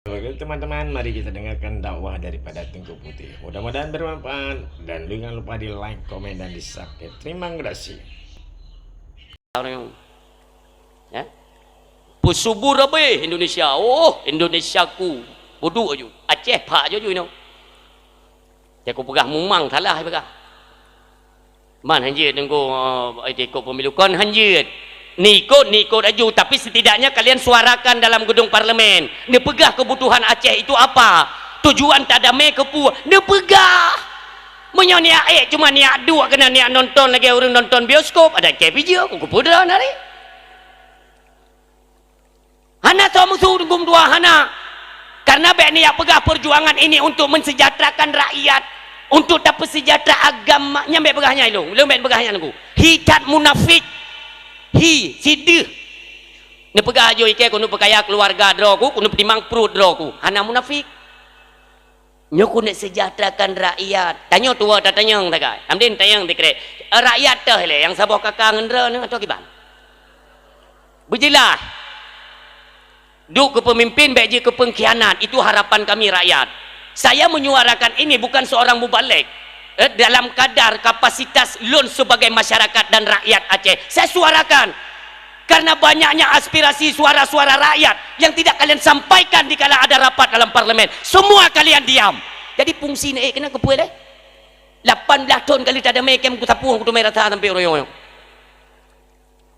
Oke teman-teman, mari kita dengarkan dakwah daripada Tengku Putih. Mudah-mudahan bermanfaat dan jangan lupa di like, komen, dan di subscribe. Terima kasih. Ya. Pusubur abe Indonesia. Oh, Indonesiaku. Bodoh aja. Aceh pak aja you know. Dia aku pegah mumang salah pegah. Man hanjit tengku ikut pemilu kon hanjit. Nikut aju, tapi setidaknya kalian suarakan dalam gedung parlimen. Dia pegah kebutuhan Aceh itu apa? Tujuan tak damai kepu. Dia pegah. Menyo niat cuma niat dua kena niat nonton lagi orang nonton bioskop ada KPJ aku pudra nari. Hana sama musuh gum dua hana. Karena bek niat pegah perjuangan ini untuk mensejahterakan rakyat, untuk dapat sejahtera agamanya bek pegahnya itu. Belum bek pegahnya aku. Hidat munafik. Sidih ni pegah ajo ike kuno pekaya keluarga droku kuno timang perut droku hana munafik nyo kuno sejahterakan rakyat tanya tua tak tanya tak kai amdin tanya dikre rakyat teh le yang sabah kakang ngendra ni atau kiban berjelas duk ke pemimpin baik je ke pengkhianat itu harapan kami rakyat. Saya menyuarakan ini bukan seorang mubalik dalam kadar kapasitas lun sebagai masyarakat dan rakyat Aceh. Saya suarakan karena banyaknya aspirasi suara-suara rakyat yang tidak kalian sampaikan di kala ada rapat dalam parlimen. Semua kalian diam. Jadi fungsi ni kena kepuai deh. 18 tahun kali tak ada mekem ku tapu ku merah ta sampai royo.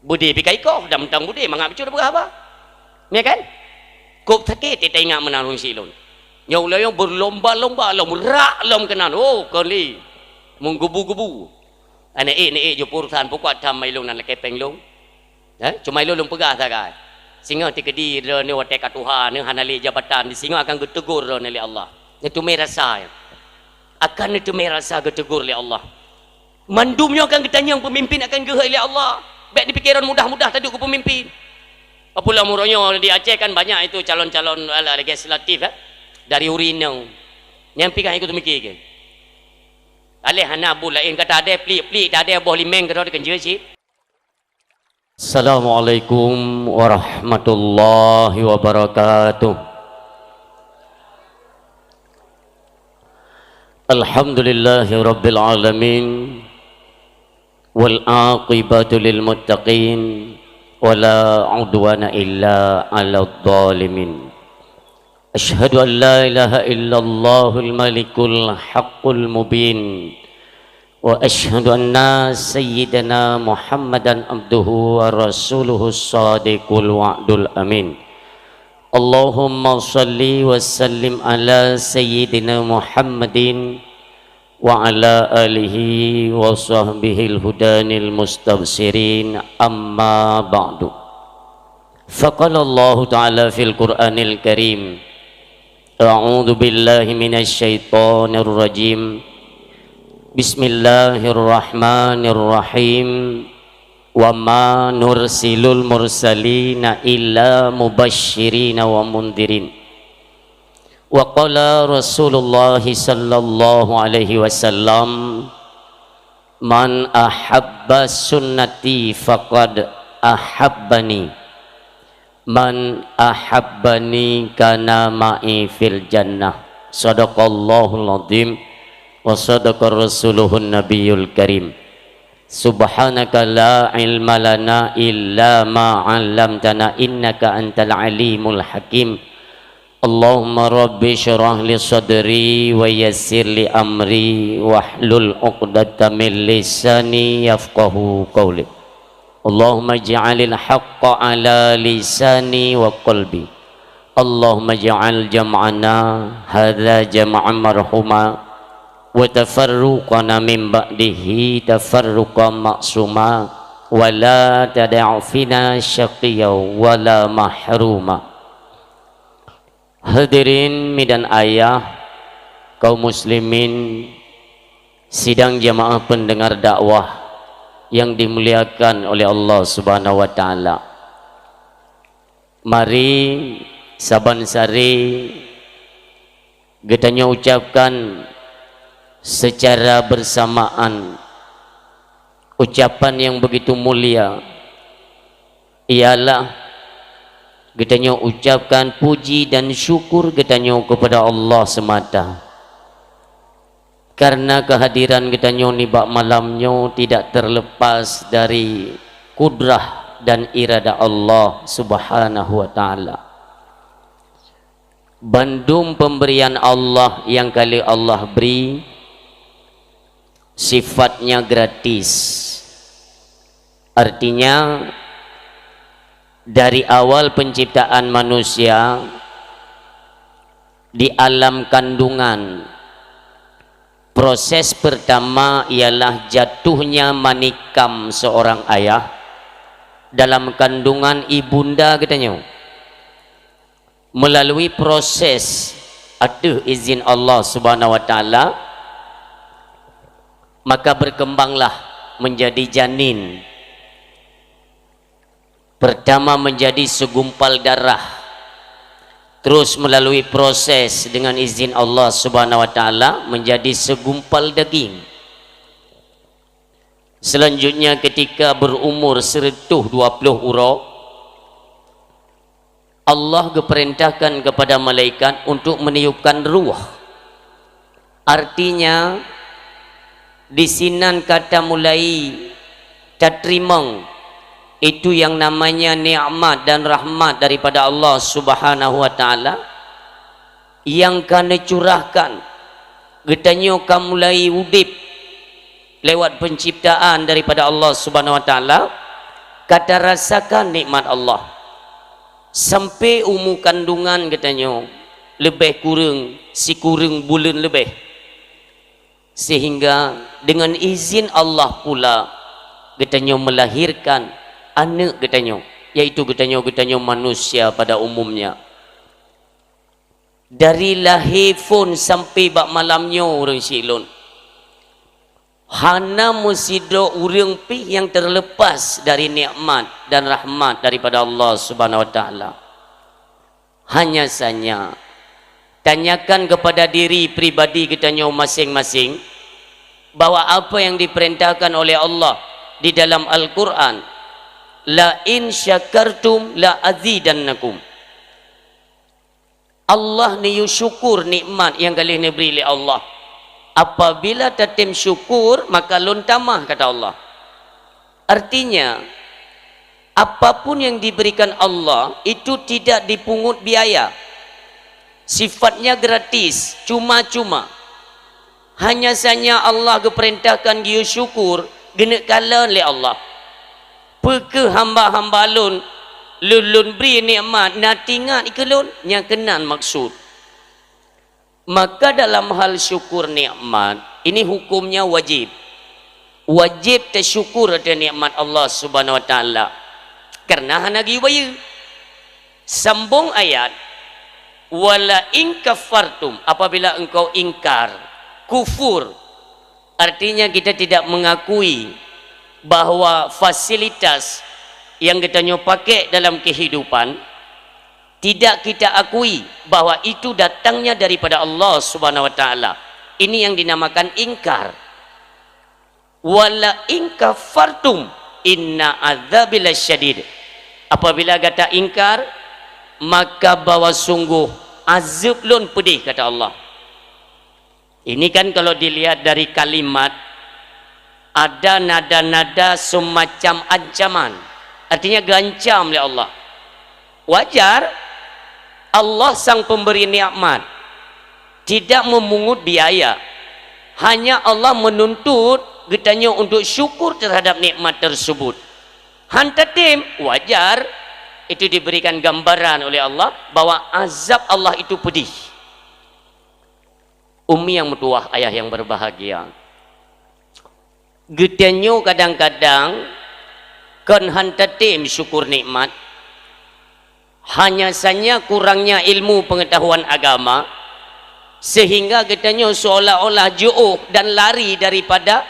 Budi pikai kau dah mentang budi mangap cu dah berapa? Ya kan? Kop sakit kita ingat menarung silun. Nyau layong berlomba-lomba lom rak lom kenan. Oh kali menggubu-gubu ane ni jo purusan pokok tham mai long nan le kepeng long cuma long pegah sakai singa ti kedi re ni wate katuha ni hanali jabatan di singa akan getegur re ni Allah itu merasa akan itu merasa getegur li Allah mandumnya akan ditanya pemimpin akan gehai li Allah baik di pikiran mudah-mudah tadi ku pemimpin apula muronyo di Aceh kan banyak itu calon-calon legislatif dari Urineng nyampi kan ikut mikir ke alih hana bulain kata ada pelik-pelik tak ada boleh limeng kata dia kerja cip. Assalamualaikum warahmatullahi wabarakatuh. Alhamdulillahi rabbil alamin wal aqibatu lil muttaqin wala udwana illa 'alal zalimin. أشهد أن لا إله إلا الله الملك الحق المبين وأشهد أن سيدنا محمدا عبده ورسوله الصادق الوعد الأمين اللهم صل وسلم على سيدنا محمد وعلى آله وصحبه الهدان المستبصرين أما بعد فقال الله تعالى في القرآن الكريم أعوذ بالله من الشيطان الرجيم بسم الله الرحمن الرحيم وما نرسل المرسلين إلا مبشرين ومنذرين وقال رسول الله صلى الله عليه وسلم من أحب سنتي فقد أحبني Man ahabbani kana ma'i fil jannah. Sadaqallahul azim wa sadaqa rasuluhun nabiyul karim. Subhanaka la ilma lana illa ma 'allamtana innaka antal alimul hakim. Allahumma rabbi syrah li sadri wa yassir li amri wahlul 'uqdatam min lisani yafqahu qawli. Allahumma ja'alil haqqa ala lisani wa qalbi. Allahumma ja'al jam'ana hadza jam'an marhuma wa tafarruqana min ba'dihi tafarruqan ma'suma wa la tada'u fina syaqiyya wa la mahruma. Hadirin midan ayah kaum muslimin sidang jamaah pendengar dakwah yang dimuliakan oleh Allah Subhanahu wa taala. Mari saban-sari kita ucapkan secara bersamaan ucapan yang begitu mulia ialah Kita ucapkan puji dan syukur kita kepada Allah semata. Karena kehadiran kita ni bak malamnya tidak terlepas dari kudrah dan irada Allah Subhanahu wa taala. Bandung pemberian Allah yang kali Allah beri sifatnya gratis. Artinya dari awal penciptaan manusia di alam kandungan, proses pertama ialah jatuhnya manikam seorang ayah dalam kandungan ibunda katanya. Melalui proses ada izin Allah Subhanahu wa taala, maka berkembanglah menjadi janin. Pertama menjadi segumpal darah, terus melalui proses dengan izin Allah Subhanahu wa taala menjadi segumpal daging. Selanjutnya ketika berumur 120 urok, Allah keperintahkan kepada malaikat untuk meniupkan ruh. Artinya di sinan kata mulai tatrimang itu yang namanya nikmat dan rahmat daripada Allah Subhanahu wa taala yang kena curahkan. Getanyo kamu mulai udip lewat penciptaan daripada Allah Subhanahu wa taala, kata rasakan nikmat Allah. Sampai umur kandungan katanya lebih kurang kurang bulan lebih, sehingga dengan izin Allah pula katanya melahirkan anak katanya, yaitu katanya manusia pada umumnya. Dari lahir pun sampai bak malamnya orang silon, hana musido urang pi yang terlepas dari nikmat dan rahmat daripada Allah Subhanahu wa taala. Hanya saja tanyakan kepada diri pribadi kita masing-masing bahwa apa yang diperintahkan oleh Allah di dalam Al-Quran, la in syakartum la azidannakum. Allah ni syukur nikmat yang kalian beri oleh Allah. Apabila tatim syukur maka lontamah, kata Allah. Artinya apapun yang diberikan Allah itu tidak dipungut biaya, sifatnya gratis, cuma-cuma. Hanya saja Allah keperintahkan dia syukur genek kala oleh Allah. Peke hamba-hamba lun beri nikmat natingat ikelun yang kenan maksud. Maka dalam hal syukur nikmat ini hukumnya wajib. Wajib tersyukur atas nikmat Allah Subhanahu wa taala. Karena hanagi waya. Sambung ayat, wala in kafartum, apabila engkau ingkar, kufur. Artinya kita tidak mengakui bahwa fasilitas yang kita pakai dalam kehidupan tidak kita akui bahwa itu datangnya daripada Allah Subhanahu wa taala. Ini yang dinamakan ingkar. Wala in kafartum inna adzabil syadid. Apabila kata ingkar, maka bahawa sungguh azab lun pedih, kata Allah. Ini kan kalau dilihat dari kalimat ada nada-nada semacam ancaman, artinya gancam oleh Allah. Wajar, Allah sang pemberi nikmat tidak memungut biaya, hanya Allah menuntut getanya untuk syukur terhadap nikmat tersebut. Hantatim wajar itu diberikan gambaran oleh Allah bahwa azab Allah itu pedih. Umi yang metuah, ayah yang berbahagia, getanya kadang-kadang kan hantatim syukur nikmat, hanya saja kurangnya ilmu pengetahuan agama sehingga katanya seolah-olah jauh dan lari daripada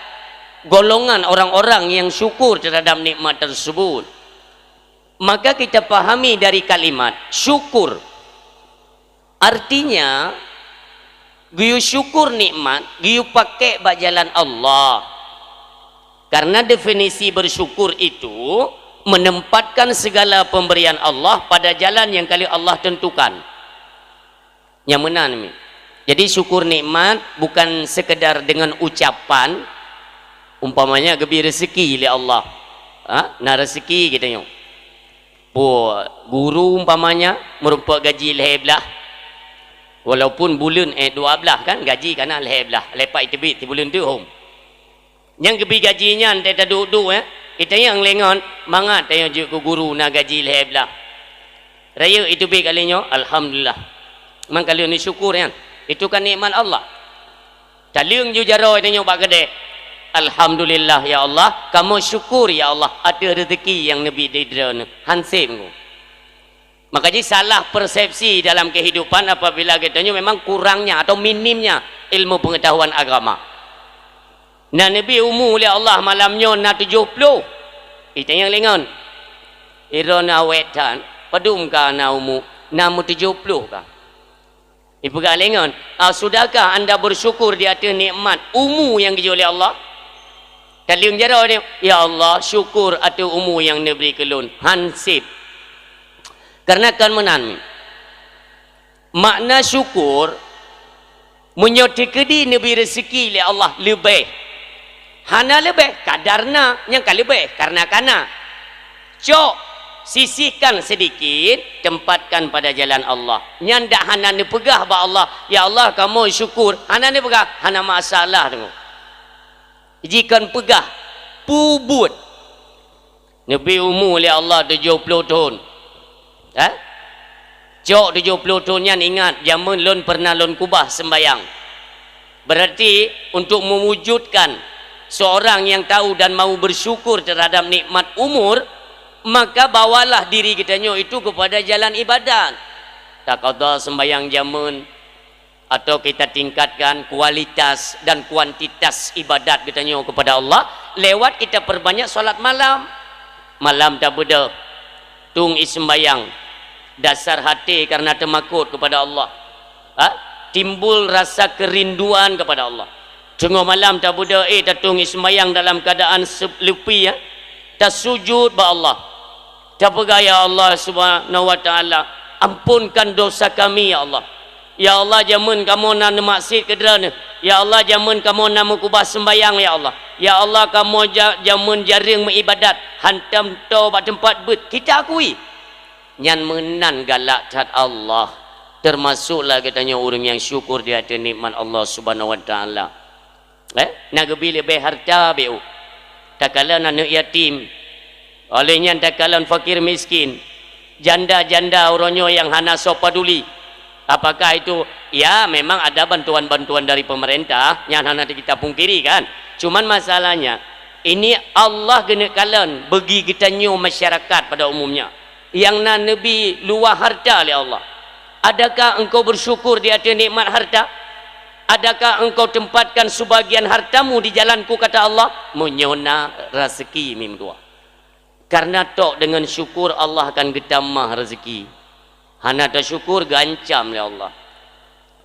golongan orang-orang yang syukur terhadap nikmat tersebut. Maka kita pahami dari kalimat syukur, artinya giyu syukur nikmat, giyu pakai bak jalan Allah. Karena definisi bersyukur itu menempatkan segala pemberian Allah pada jalan yang kali Allah tentukan. Yang mana ni? Jadi syukur nikmat bukan sekedar dengan ucapan, umpamanya gebi rezeki oleh Allah. Nah rezeki kita nyok. Guru umpamanya merupakan gaji lehebelah. Walaupun bulan 12 kan gaji kana lehebelah. Lepas itu bit bulan tu home. Yang gebi gajinya kita duduk kita yang lengan mangat tanya je ke guru nak gaji lehebelah. Raya itu bit kalinya alhamdulillah. Mang kalian ni syukur kan. Itu kan nikmat Allah. Taliung ju jaro tanya bak gede. Alhamdulillah ya Allah, kamu syukur ya Allah ada rezeki yang Nabi didra hansip ku. Makanya salah persepsi dalam kehidupan apabila katanya memang kurangnya atau minimnya ilmu pengetahuan agama. Nah Nabi umur oleh Allah malamnya na 70. Itu yang lengan. Irona wetan, padum ka na umur na 70 ka. Ibu lengan, sudahkah anda bersyukur di atas nikmat umur yang diberi oleh Allah? Kalian jara ni, ya Allah syukur atas umur yang diberi kelun hansip. Karena kan menan makna syukur menyotikedi nabi rezeki oleh Allah lebih. Hana lebih kadarna yang kali lebih karena cok sisihkan sedikit, tempatkan pada jalan Allah. Nyandak hana ni pegah ba Allah. Ya Allah kamu syukur. Hana ni pegah, hana masalah tu. Jika pegah, pubut. Nabi umur oleh Allah 70 tahun. Cok 70 tahun yang ingat zaman lon pernah lon kubah sembayang. Berarti untuk mewujudkan seorang yang tahu dan mau bersyukur terhadap nikmat umur, maka bawalah diri kita itu kepada jalan ibadat. Tak qada sembahyang jamun atau kita tingkatkan kualitas dan kuantitas ibadat kita kepada Allah lewat kita perbanyak solat malam. Malam tak beda tung sembahyang dasar hati karena temakut kepada Allah. Timbul rasa kerinduan kepada Allah. Tengah malam tak beda tatung sembahyang dalam keadaan selupi tak sujud ba Allah. Tak bergaya Allah subhanahu wa ta'ala, ampunkan dosa kami ya Allah. Ya Allah jamun kamu nak maksud ke derana. Ya Allah jamun kamu nak mengubah sembayang ya Allah. Ya Allah kamu jamun jaring mengibadat hantam to bak tempat bet. Kita akui nyan menan galak tat Allah. Termasuklah katanya orang yang syukur di atas nikmat Allah subhanahu wa ta'ala. Nak gebi lebih harta beu. Tak kala nak yatim. Olehnya takalan fakir miskin, janda-janda orangnya yang hana so peduli. Apakah itu? Ya memang ada bantuan-bantuan dari pemerintah yang hana kita pungkiri kan. Cuman masalahnya ini Allah kena kalan bagi kita masyarakat pada umumnya yang nabi luar harta oleh Allah. Adakah engkau bersyukur di atas nikmat harta? Adakah engkau tempatkan sebagian hartamu di jalanku kata Allah? Menyona rezeki mim dua. Karena tok dengan syukur Allah akan getamah rezeki. Hana tak syukur gancam oleh Allah.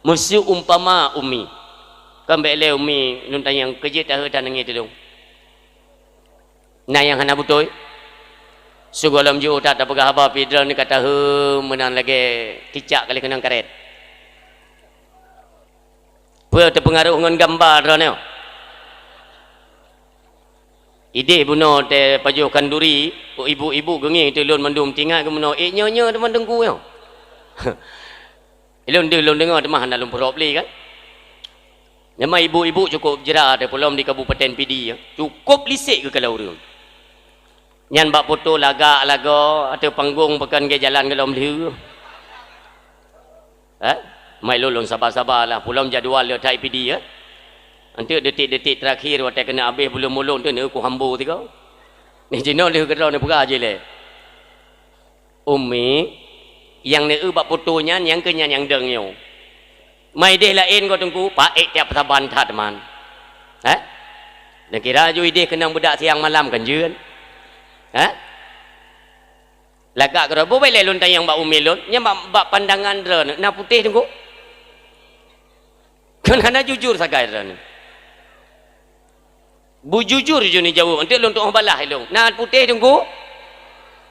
Mesti umpama umi. Kan bele umi nun tanya yang kerja tak heta nangis tu. Nah yang hana betul. Sugolam ju tak pegah apa pidra ni kata menan lagi kicak kali kenang karet. Apa terpengaruh dengan gambar ni? Ide buno te pajuh kanduri, ibu-ibu gengi te lon mandum tinggal ke buno nyonya teman dengku yo. Lon dengar temah nak lon probably kan. Nama ibu-ibu cukup jera te pelom di Kabupaten PD cukup lisik ke kalau urang. Nyan bak foto lagak laga atau panggung pekan ke jalan ke lom leu. Mai lon sabar-sabarlah pelom jadual dia tai PD ya. Nanti detik-detik terakhir waktu kena habis belum mulung tu ni aku hambu tiga. Ni jino dia kata ni pegah je le. Umi yang ni bab fotonya yang kenya yang deng yo. Mai deh lain kau tunggu pak tiap saban tha teman. Dan kira ju ide kena budak siang malam kan je kan. Lagak kira bo bae lon tayang bak umi lon nya bak pandangan dra na putih tunggu. Kan hana jujur sagai dra ni. Bu jujur je ni jauh. Nanti long tong balah long. Nah putih tunggu.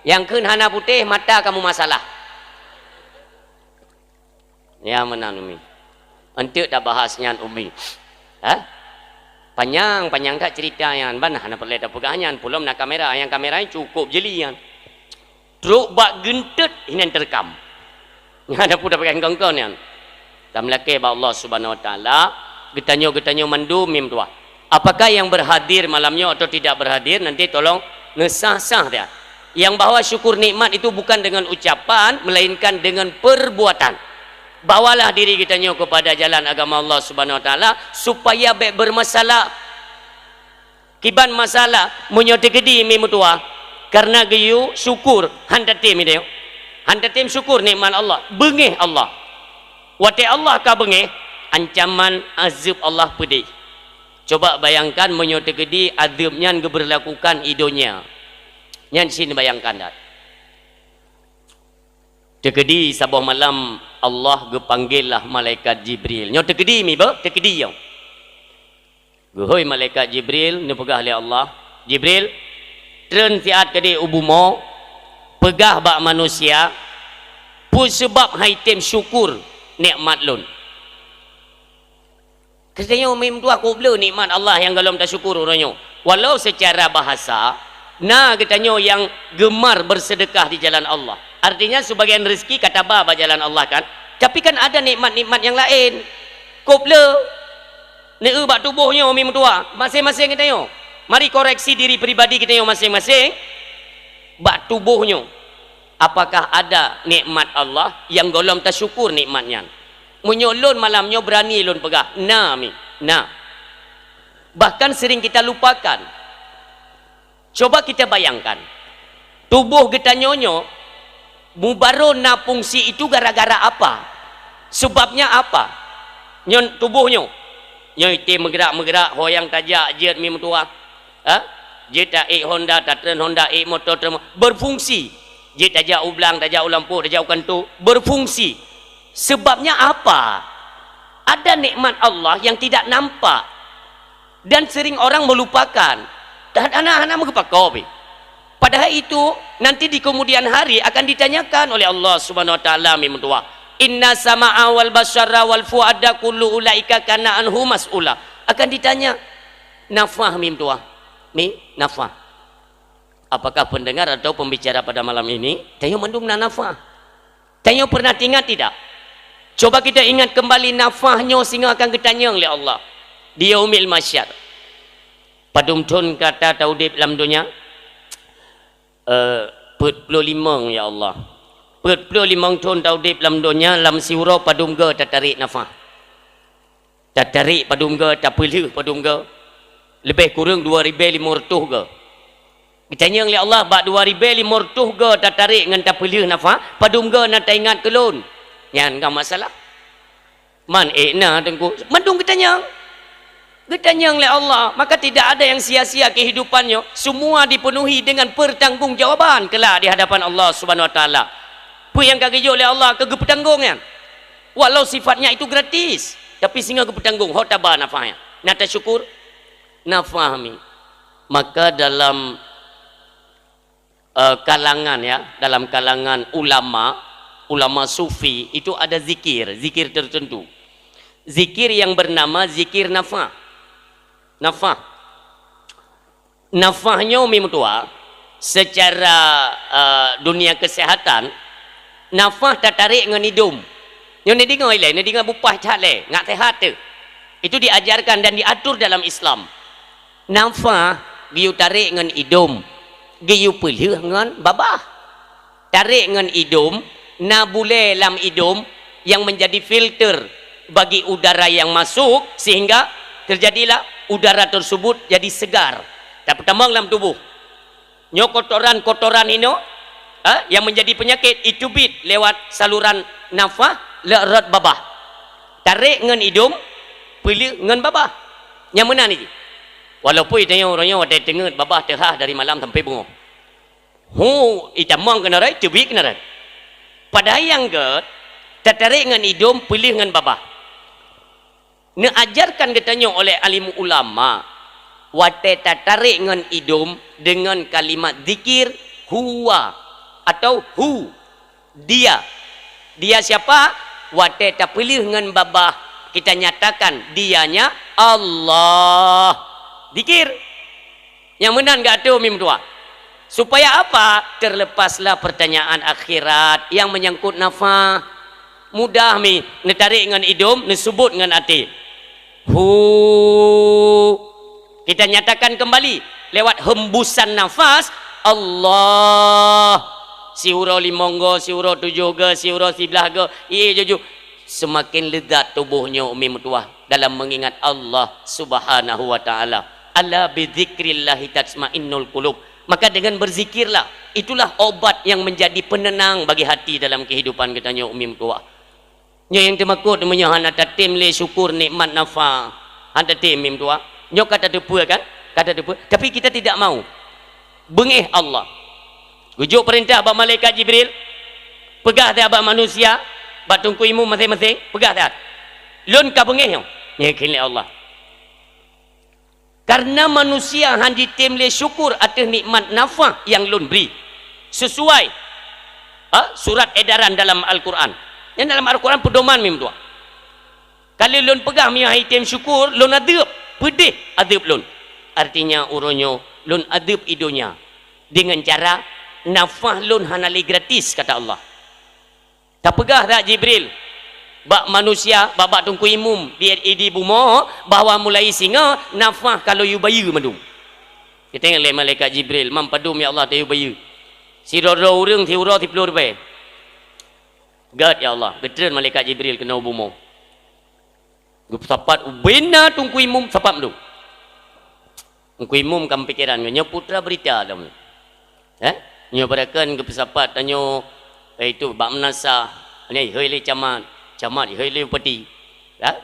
Yang keun hana putih mata kamu masalah. Ya menan umi. Entuk dah bahasnya umi. Ha? Panjang tak cerita yang ban hana perlu dah pegangan pulom nak kamera yang kameranya cukup jelian. Truk bak gentut hinan terekam. Ada pun dah pegang kongkon yang. Dan melaki ba Allah Subhanahu Wa Taala getanyo mandu mim tua. Apakah yang berhadir malamnya atau tidak berhadir nanti tolong ngesah-sah dia. Yang bahawa syukur nikmat itu bukan dengan ucapan melainkan dengan perbuatan. Bawalah diri kita kepada jalan agama Allah Subhanahu Wa Taala supaya baik bermasalah. Kiban masalah menyote gedi mi mutua karena geyu syukur handatim itu. Handatim syukur nikmat Allah, bengih Allah. Wate Allah ka bengih ancaman azab Allah pedih. Coba bayangkan menyote gedi azabnya berlakukan idonya. Nyan sini bayangkan dah. Tekedi sabah malam Allah gepanggillah malaikat Jibril. Nyo tekedi mi ba? Tekedi yo. Gohoi malaikat Jibril ni pegah oleh Allah. Jibril tren siat kedi ubumo pegah bak manusia pu sebab haitem syukur nikmat lun. Katanya mim tu aku bela nikmat Allah yang galom tak syukur orangnya. Walau secara bahasa nah katanya yang gemar bersedekah di jalan Allah. Artinya sebagian rezeki kata ba jalan Allah kan. Tapi kan ada nikmat-nikmat yang lain. Kopla. Ni bak tubuhnya mim tua. Masing-masing kita yo. Mari koreksi diri pribadi kita yo masing-masing. Bak tubuhnya. Apakah ada nikmat Allah yang golong tersyukur nikmatnya? Menyolon malamnya berani lon pegah. Nah mi. Nah. Bahkan sering kita lupakan. Coba kita bayangkan. Tubuh kita nyonyo mubaro na fungsi itu gara-gara apa? Sebabnya apa? Nyon tubuhnya. Nyon ite menggerak-menggerak hoyang tajak jet mi mutua. Ha? Jet tak Honda, Tatran Honda, motor berfungsi. Jet tajak ublang, tajak lampu, tajak kantu berfungsi. Sebabnya apa? Ada nikmat Allah yang tidak nampak dan sering orang melupakan. Dan anak-anak mengepak kopi. Padahal itu nanti di kemudian hari akan ditanyakan oleh Allah Subhanahu Wa Taala mi mutua. Inna sama'a wal basara wal fuada kullu ulaika kana anhu mas'ula. Akan ditanya nafah mi mutua. Mi nafah. Apakah pendengar atau pembicara pada malam ini tayo mendung nafah? Tayo pernah ingat tidak? Coba kita ingat kembali nafahnya sehingga akan ditanya oleh Allah di yaumil masyar. Padum tun kata taudib dalam dunia 45 ya Allah. 45 tahun taudib dalam dunia lam siuro padum ge tatarik nafah. Tatarik padum ge tapilih padum ge lebih kurang 2500 ge. Ditanya oleh Allah bak 2500 ge tatarik ngan tapilih nafah padum ge nak ingat kelun. Yan kan masalah. Man na tengku. Mendung ditanya. Ditanya oleh Allah, maka tidak ada yang sia-sia kehidupannya. Semua dipenuhi dengan pertanggungjawaban kelak di hadapan Allah Subhanahu Wa Taala. Apa yang kagak oleh Allah kagak petanggungan. Walau sifatnya itu gratis, tapi sehingga kepetanggung hotaba nafahnya. Nata syukur nafahmi. Maka dalam kalangan ya, dalam kalangan ulama sufi itu ada zikir tertentu. Zikir yang bernama zikir nafah. Nafahnya umi mutua secara dunia kesehatan nafah tertarik dengan hidung. Yang ni dengar ile, ni dengar bupah cale, ngak sehat tu. Itu diajarkan dan diatur dalam Islam. Nafah giu tarik dengan hidung, giu pelih dengan babah. Tarik dengan hidung, na boleh lam hidung yang menjadi filter bagi udara yang masuk sehingga terjadilah udara tersebut jadi segar tak bertambang dalam tubuh. Nyo kotoran ini yang menjadi penyakit itu bit lewat saluran nafah lerat babah. Tarik dengan hidung, pilih dengan babah. Yang mana ni? Walaupun itanya orangnya ada tengah babah terah dari malam sampai bunga. Itamang kena rai, cubik kena rai. Padahal yang tertarik dengan hidung, pilih dengan babah. Diajarkan katanya oleh alim ulama wate tarik dengan hidung dengan kalimat zikir huwa atau hu, dia. Dia siapa? Wate tak pilih dengan babah, kita nyatakan dianya Allah. Dikir yang menang gak tu mim tua. Supaya apa? Terlepaslah pertanyaan akhirat yang menyangkut nafah. Mudah mi netarik dengan hidung, nesebut dengan hati. Hu, kita nyatakan kembali lewat hembusan nafas Allah. Si huruf limonggo, si huruf tujuh si huruf sebelah ge, jujur semakin lezat tubuhnya umi mutuah dalam mengingat Allah Subhanahu wa taala. Ala bidzikrillah tatmainnul qulub. Maka dengan berzikirlah, itulah obat yang menjadi penenang bagi hati dalam kehidupan kita nya umi mutuah. Nya yang temakut namanya hana tatim le syukur nikmat nafa. Hana tatim mim tua. Nya kata depa kan? Kata depa, tapi kita tidak mau. Bengih Allah. Rujuk perintah abang malaikat Jibril. Pegah dah abang manusia, bak tungku ilmu masing-masing, pegah dah. Lun ka bengih yo. Nya kini Allah. Karena manusia han ditim le syukur atas nikmat nafah yang lun beri. Sesuai surat edaran dalam Al-Quran. Yang dalam Al-Quran pedoman mim tua. Kalau lun pegang mi item syukur, lun adab, pedih adab lun. Artinya uronyo lun adab idonya dengan cara nafah lun hanali gratis kata Allah. Tak pegah tak Jibril bak manusia bak tungku imum di bumo bahawa mulai singa nafah kalau you bayu madum. Kita tengok le malaikat Jibril mam padum ya Allah tayu bayu. Si ro urang ti uro ti pelur be. God ya Allah, betul malaikat Jibril kena bumo. Gup sapat ubena tungku imum sapat madum. Tungku imum kam pikiran nya putra berita dam. Nya berakan gup sapat tanyo itu bak menasa ni heule camat heule bupati.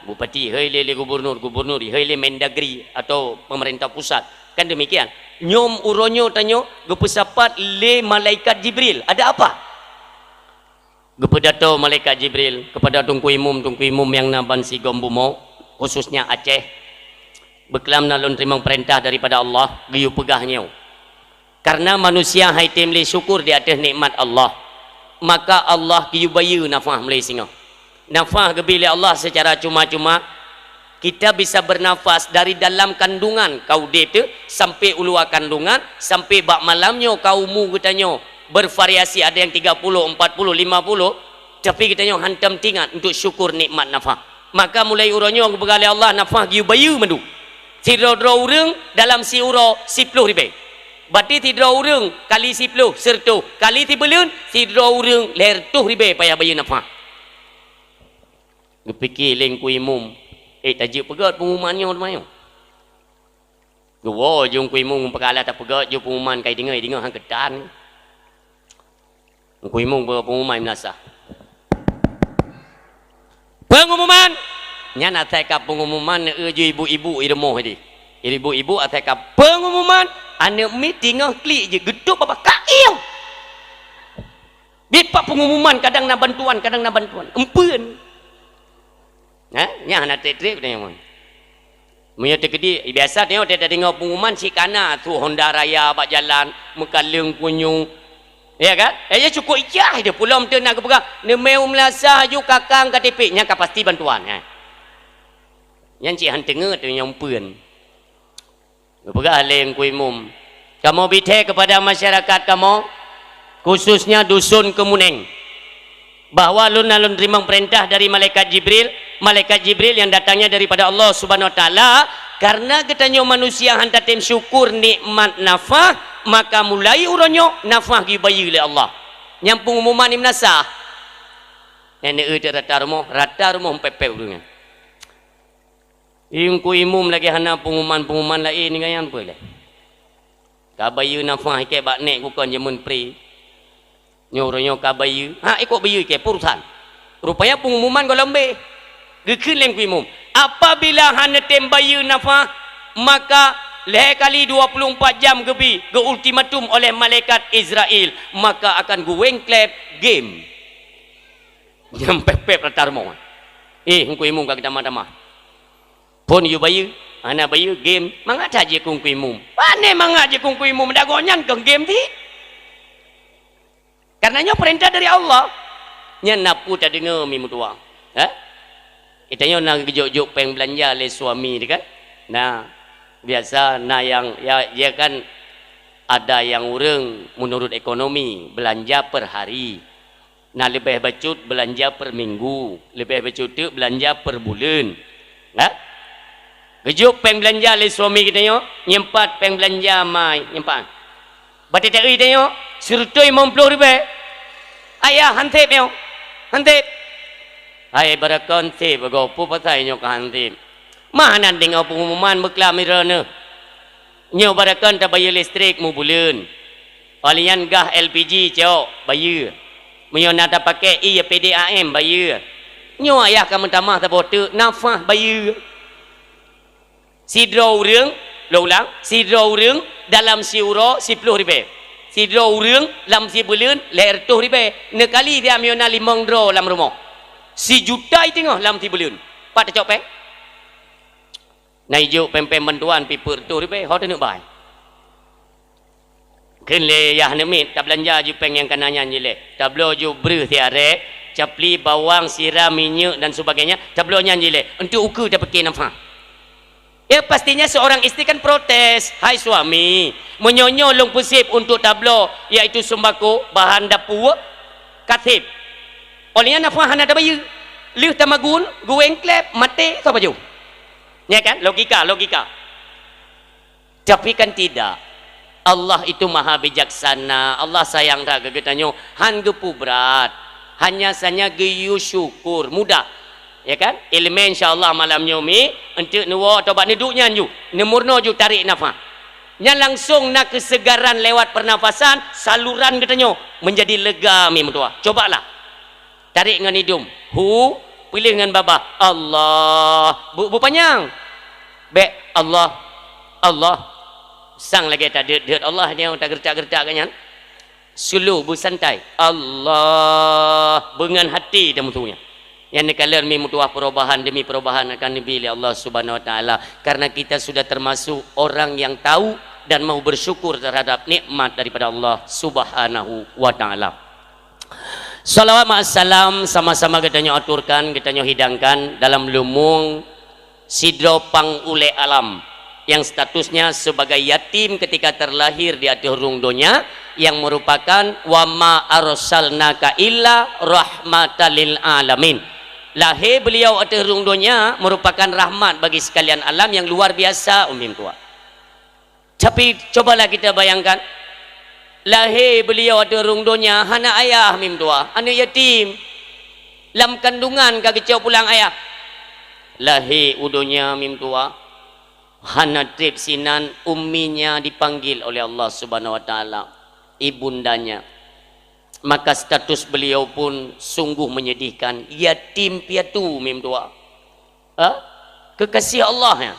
Bupati heule gubernur heule mendagri atau pemerintah pusat. Kan demikian. Nyom uronyo tanyo gepesapat le malaikat Jibril. Ada apa? Gepedato malaikat Jibril kepada tungku imum yang naban si Gombumo, khususnya Aceh. Berkelam nalun terima perintah daripada Allah, giu pegahnya. Karena manusia haitim le syukur di atas nikmat Allah. Maka Allah giu bayu nafah mulai singa. Nafah gebili Allah secara cuma-cuma. Kita bisa bernafas dari dalam kandungan kau dep tu sampai uluar kandungan sampai bak malamnya kaumu katanya bervariasi, ada yang 30, 40, 50, tapi katanya hantam tingat untuk syukur nikmat nafah. Maka mulai uronyo begali Allah nafah giu bayu mandu. Tidro urang dalam si uro 10 ribu. Berarti tidro urang kali 10 sertu kali 13 tidro urang lertuh ribu payah bayu nafah. Gepikir leng ku imum. Tajuk pegat pengumumannya lumayan. Gua jung ku imum perkala tak pegat je pengumuman kai dengar hang kedan. Ku imum pengumuman menasah. Pengumuman nya atai ka pengumuman je ibu-ibu irmoh di. Ibu-ibu atai ka pengumuman ane meeting klik je geduk apa kail. Bipa pengumuman kadang na bantuan empeun. Nya nak trip ni mon. Munya tekedi biasa tengok dia tengok pengumuman si kana tu Honda Raya bak jalan mekaleng kunyung. Ya kan? Ya cukup ijah dia pulau tu nak kepegang. Ne meu melasa ju kakang KTP nya pasti bantuan. Yang cik han tengah tu yang peun. Pegang leng ku imum. Kamu bite kepada masyarakat kamu khususnya dusun Kemuneng. Bahawa lun terima perintah dari malaikat Jibril yang datangnya daripada Allah Subhanahu wa taala, karena katanya manusia hantatim syukur nikmat nafah, maka mulai uronyo nafah gibayi oleh Allah. Yang pengumuman ni menasah. Nenek rata rumah pepe urungnya. Ingku imum lagi hana pengumuman lain ni gayan apa le. Kabayu nafah ke bak nek bukan jemun pri. Nyoronyo kabayu ikut bayu ke purusan rupanya pengumuman kau lembe gekun leng kuimum apabila hana tembayu nafah maka leh kali 24 jam gebi ge ultimatum oleh malaikat Israel maka akan guweng klep game jam pepep ratarmo kuimum ka kita madamah pun yu bayu hana bayu game mangat saja kuimum pane mangat je kuimum dagonyan ke game ti Karenanya perintah dari Allah. Nya napu tak dengar mi mutua. Itanya nak gejuk-juk peng belanja le suami dia kan. Nah, biasa nah yang ya dia kan ada yang orang menurut ekonomi belanja per hari. Nah lebih bacut belanja per minggu, lebih bacut tu belanja per bulan. Gejuk peng belanja le suami kita yo, nyempat peng belanja mai nyempat. Bati tak ui tanya, surutoi 50 ribu. Ayah hantip yo. Hantip. Hai barakon tip bagopo patay nyo ka hantip. Mana dengar pengumuman beklam irana. Nyo barakon ta bayar listrik mu bulan. Alian gah LPG cok bayar. Menyo nak pakai PDAM bayar. Nyo ayah kamu tamah ta bote nafah bayar. Sidro urang, lo ulang, sidro urang dalam siuro 10 ribu. Sidro urang dalam si bulan leher 2 ribu. Nekali dia miona 5 dro dalam rumah. Si juta itu tengah dalam si bulan. Pak tak copek. Naijuk pem-pem bantuan piper 2 ribu. How nak buy? Ken le yah nemit tak belanja ju peng yang kananya je le. Tablo ju ber tiare, capli bawang, siram, minyak dan sebagainya. Tablo nya je le. Untuk ukur dah pakai nafah. Ya pastinya seorang istri kan protes. Hai suami, menyonyolong pusip untuk tablo iaitu sembako, bahan dapur, katib. Olehnya nafah ada bayar. Lih tamagun, gueng klep, mati apa baju. Ya kan? Logika. Tapi kan tidak. Allah itu maha bijaksana. Allah sayang dah gegetanyo. Han gepu berat. Hanya saja geyu syukur. Mudah. Ya kan? Elemen insyaAllah malam nyomi untuk nuwa atau bak neduknya ju nemurno ju tarik nafas nya langsung nak kesegaran lewat pernafasan saluran katanya menjadi lega mi mutua. Cobalah tarik dengan hidung pilih dengan baba Allah bu panjang be Allah sang lagi tak deut Allah dia tak gertak-gertak kanyan sulu bu santai Allah dengan hati dan mutunya. Yang nekalan mi mutuah perubahan demi perubahan akan dipilih Allah Subhanahu Wa Taala karena kita sudah termasuk orang yang tahu dan mau bersyukur terhadap nikmat daripada Allah Subhanahu Wa Taala. Salawat ma'assalam sama-sama kita aturkan, kita hidangkan dalam lumung sidro pang ule alam yang statusnya sebagai yatim ketika terlahir di hati hurung dunia yang merupakan wa ma arsalnaka illa rahmatan lil alamin. Lahir beliau atas hurung dunia merupakan rahmat bagi sekalian alam yang luar biasa umim tua. Tapi cobalah kita bayangkan lahir beliau atas hurung dunia hana ayah mim tua, anak yatim. Lam kandungan kagecau pulang ayah. Lahir udunya mim tua. Hana trip sinan umminya dipanggil oleh Allah Subhanahu Wa Taala ibundanya. Maka status beliau pun sungguh menyedihkan, yatim piatu mim tua. Kekasih Allah ya.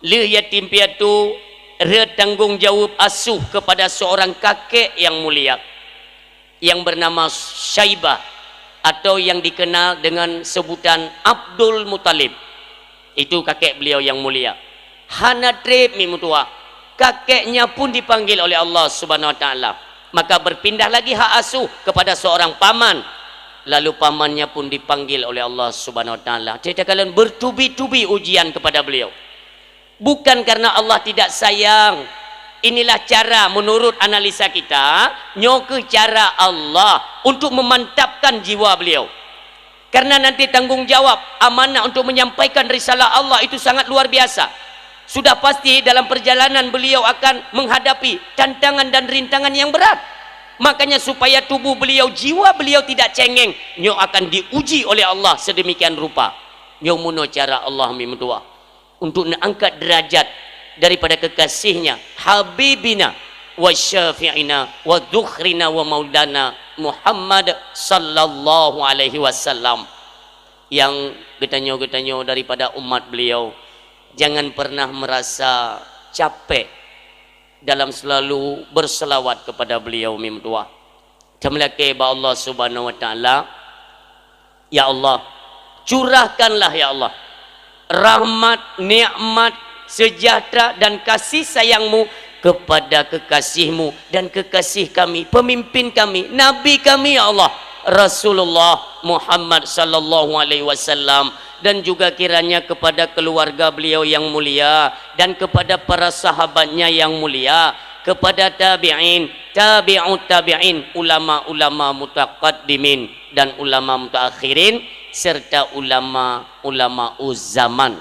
Le yatim piatu bertanggungjawab asuh kepada seorang kakek yang mulia yang bernama Syaibah atau yang dikenal dengan sebutan Abdul Muttalib. Itu kakek beliau yang mulia. Hana trip mim tua. Kakeknya pun dipanggil oleh Allah Subhanahu Wa Taala. Maka berpindah lagi hak asuh kepada seorang paman. Lalu pamannya pun dipanggil oleh Allah Subhanahu Wa Taala. Tidak kalian bertubi-tubi ujian kepada beliau. Bukan karena Allah tidak sayang. Inilah cara menurut analisa kita, nyoke cara Allah untuk memantapkan jiwa beliau. Karena nanti tanggung jawab amanah untuk menyampaikan risalah Allah itu sangat luar biasa. Sudah pasti dalam perjalanan beliau akan menghadapi tantangan dan rintangan yang berat. Makanya supaya tubuh beliau, jiwa beliau tidak cengeng, nyo akan diuji oleh Allah sedemikian rupa. Nyo muno cara Allah mimdua untuk mengangkat derajat daripada kekasihnya Habibina wa syafi'ina wa dzukhrina wa maulana Muhammad sallallahu alaihi wasallam yang getanyo-getanyo daripada umat beliau. Jangan pernah merasa capek dalam selalu berselawat kepada beliau mimdua. Jamlake ba Allah Subhanahu Wa Taala, ya Allah, curahkanlah ya Allah rahmat, nikmat, sejahtera dan kasih sayangmu kepada kekasihmu dan kekasih kami, pemimpin kami, nabi kami ya Allah, Rasulullah Muhammad sallallahu alaihi wasallam, dan juga kiranya kepada keluarga beliau yang mulia dan kepada para sahabatnya yang mulia, kepada tabi'in, tabi'ut tabi'in, ulama-ulama mutaqaddimin dan ulama mutaakhirin, serta ulama-ulama zaman,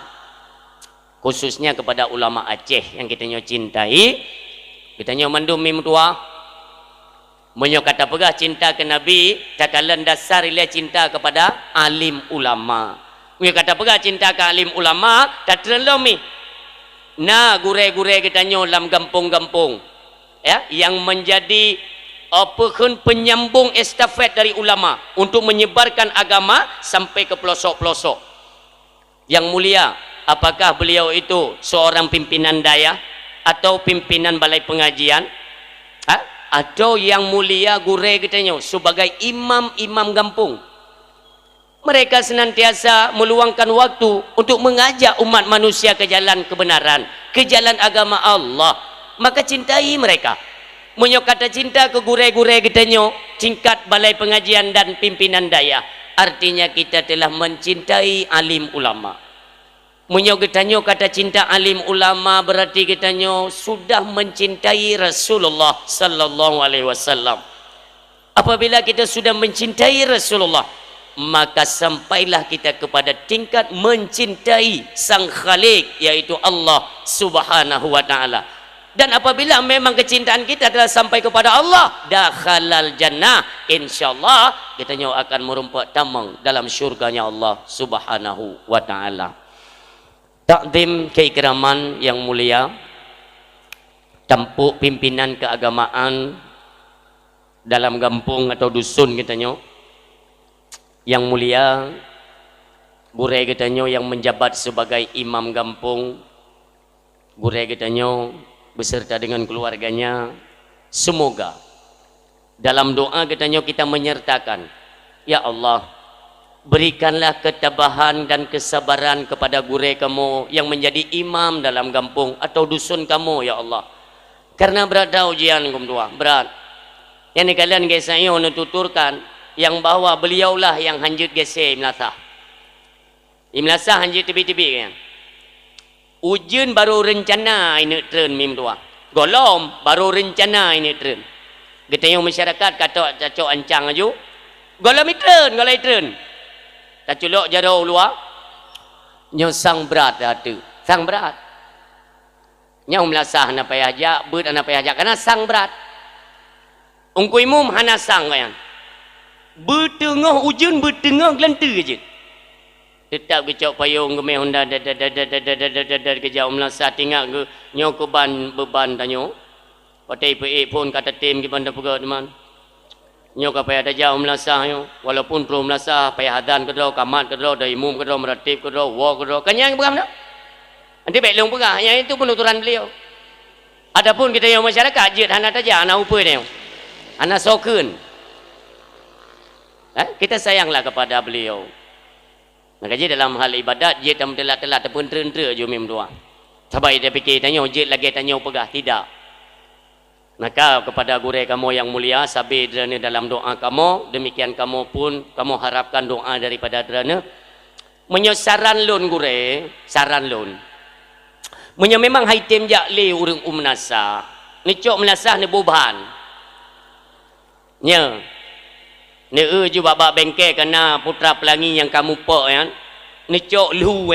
khususnya kepada ulama Aceh yang kita cintai. Kita mandum mim tua menyo kata pegah cinta ke Nabi takalan dasar ia cinta kepada alim ulama. Menyo kata pegah cinta ke alim ulama tak terlalu na gure-gure kita dalam kampung-kampung ya, yang menjadi apakah penyambung estafet dari ulama untuk menyebarkan agama sampai ke pelosok-pelosok. Yang mulia, apakah beliau itu seorang pimpinan daya atau pimpinan balai pengajian, atau yang mulia gure katanya sebagai imam-imam kampung? Mereka senantiasa meluangkan waktu untuk mengajak umat manusia ke jalan kebenaran, ke jalan agama Allah. Maka cintai mereka. Menyo kata cinta ke gure-gure katanya tingkat balai pengajian dan pimpinan daya, artinya kita telah mencintai alim ulama. Menyo katanya kata cinta alim ulama berarti katanya sudah mencintai Rasulullah sallallahu alaihi wasallam. Apabila kita sudah mencintai Rasulullah, maka sampailah kita kepada tingkat mencintai Sang Khalik, yaitu Allah Subhanahu wa taala. Dan apabila memang kecintaan kita adalah sampai kepada Allah, dakhalal jannah, insyaallah kita akan merumpat tamang dalam syurganya Allah Subhanahu wa taala. Takdim keikraman yang mulia, tampuk pimpinan keagamaan dalam kampung atau dusun katanya yang mulia, gure katanya yang menjabat sebagai imam kampung, gure katanya beserta dengan keluarganya, semoga dalam doa katanya kita menyertakan, ya Allah, berikanlah ketabahan dan kesabaran kepada gure kamu yang menjadi imam dalam kampung atau dusun kamu ya Allah, karena berat dah ujian kumtua, berat. Yang ni kalian guys saya tuturkan yang bahwa beliaulah yang hanjut gese imlasah. Imlasah hanjut tibi-tibi kan. Ujian baru rencana ini tren mim tua. Golom baru rencana ini tren. Kita yang masyarakat kata cacok ancang aju. Golom itren, golom itren. Tak culok jauh luar. Nyo sang berat ada. Sang berat. Nyo melasah na payah ajak, beut na payah ajak karena sang berat. Ungku imum hana sang kan. Bertengah ujian, bertengah gelantar je. Tetap kecok payung ke Honda kejauh melasah tinggal ke nyo ke beban tanyo. Patai pe pun kata tim ke bandar pegak teman. Nyo ka payah dah jauh melasah nyo. Walaupun pro melasah payah hadan ke draw, kamat ke draw, dari imum ke draw, meratib ke draw, war ke draw. Kanyang berapa nak? Nanti baik long pegah. Yang itu penuturan beliau. Adapun kita yang masyarakat jid hana taja anak upa dia. Anak sokun. Kita sayanglah kepada beliau. Maka je dalam hal ibadat je tam telat-telat ataupun tera-tera je mem doa. Sabai dia fikir tanya je lagi tanya pegah tidak. Maka kepada gure kamu yang mulia sabi derana dalam doa kamu, demikian kamu pun kamu harapkan doa daripada derana. Menyo saran lun gure, saran lun. Menyo memang haitem jak le urang umnasa. Ni cok melasah ni boban. Nya ni je baba bengkel kena putra pelangi yang kamu pak kan. Ni cok lu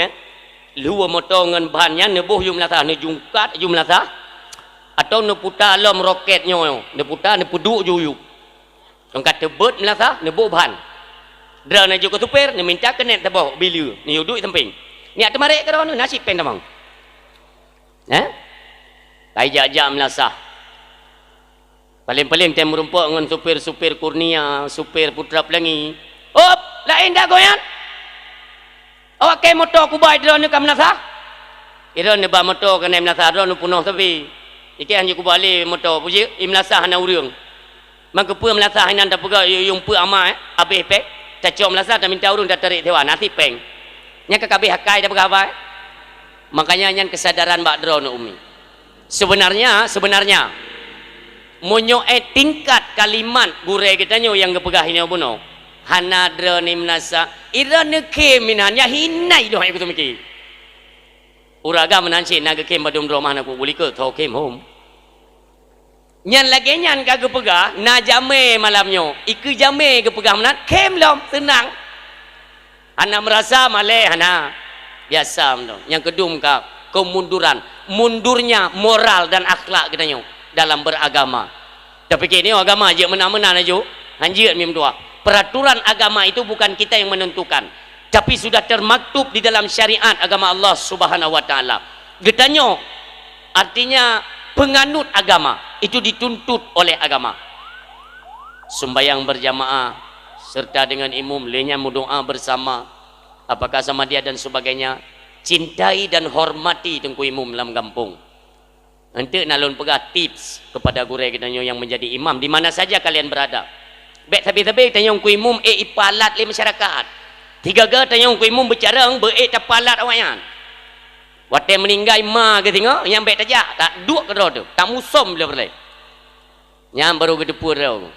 lu motor ngan bahannya ni boh yum latah ni jungkat yum latah. Atau ni putar alam roketnya ni putar ni peduk ju. Orang kata bird melatah ni boh bahan. Dra na juga supir ni minta kenet tabah bila ni duduk samping. Ni at marek ke ni nasib pen tamang. Tai jak-jak melasah. Paling-paling tem merumpak dengan supir-supir Kurnia, supir Putra Pelangi. Op, lain dah goyan. Awak ke motor ku baik drone kam nasah. Ira ne ba motor kan nasah drone punoh tapi. Iki hanya ku balik motor puji imlasah na urang. Maka pu melasah hinan tak pega yung pu ama habis pek. Tak cok melasah tak minta urang tak tarik dewa nasi peng. Nya ke kabeh hakai dah pega apa. Makanya nyan kesadaran bak drone umi. sebenarnya monyo tingkat kalimat gure kita nyo yang kepegah ini buno hanadra ni menasa ira neke minanya hinai doh aku tu mikir uraga menanci naga kem badum rumah aku boleh ke tau kem home nyan lagi nyan kagak pegah na jame malamnyo iku jame ke pegah menat kem lom tenang hana merasa maleh hana biasa mno yang kedum ka kemunduran mundurnya moral dan akhlak kita nyo dalam beragama. Tapi kini agama aja menang-menang aja. Hanjir mim dua. Peraturan agama itu bukan kita yang menentukan, tapi sudah termaktub di dalam syariat agama Allah Subhanahu wa taala. Getanyo artinya penganut agama itu dituntut oleh agama. Sembahyang berjamaah serta dengan imam lenya doa bersama apakah sama dia dan sebagainya. Cintai dan hormati tengku imam dalam kampung. Nanti nalun pegah tips kepada guru kita yang menjadi imam di mana saja kalian berada. Baik tapi tanyong ku imam ipalat le masyarakat. Tiga ga tanyong ku imam bercara tapalat awaknya. Wate meninggal ma ke tengok yang baik tajak tak duk ke tu. Tak musom bila boleh. Yang baru ke depur tu.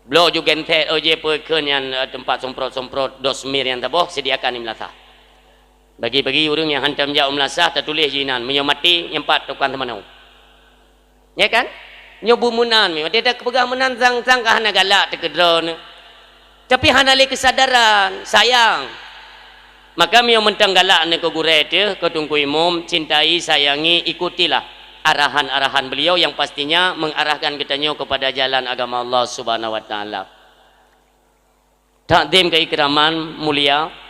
Blo juga ente oje pekeun yang tempat somprot dosmir yang taboh sediakan ni melasah. Bagi-bagi orang yang hantam jauh melasah tertulis jinan menyomati nyempat tukan temanau. Ya kan? Nyobu munan mi. Dia dah kepegang menan sang-sang ke hana galak tekedron. Tapi hana le kesadaran, sayang. Maka mi mentang galak ne ke gure dia, ke tungku imam, cintai, sayangi, ikutilah arahan-arahan beliau yang pastinya mengarahkan kita kepada jalan agama Allah Subhanahu wa taala. Takdim keikraman mulia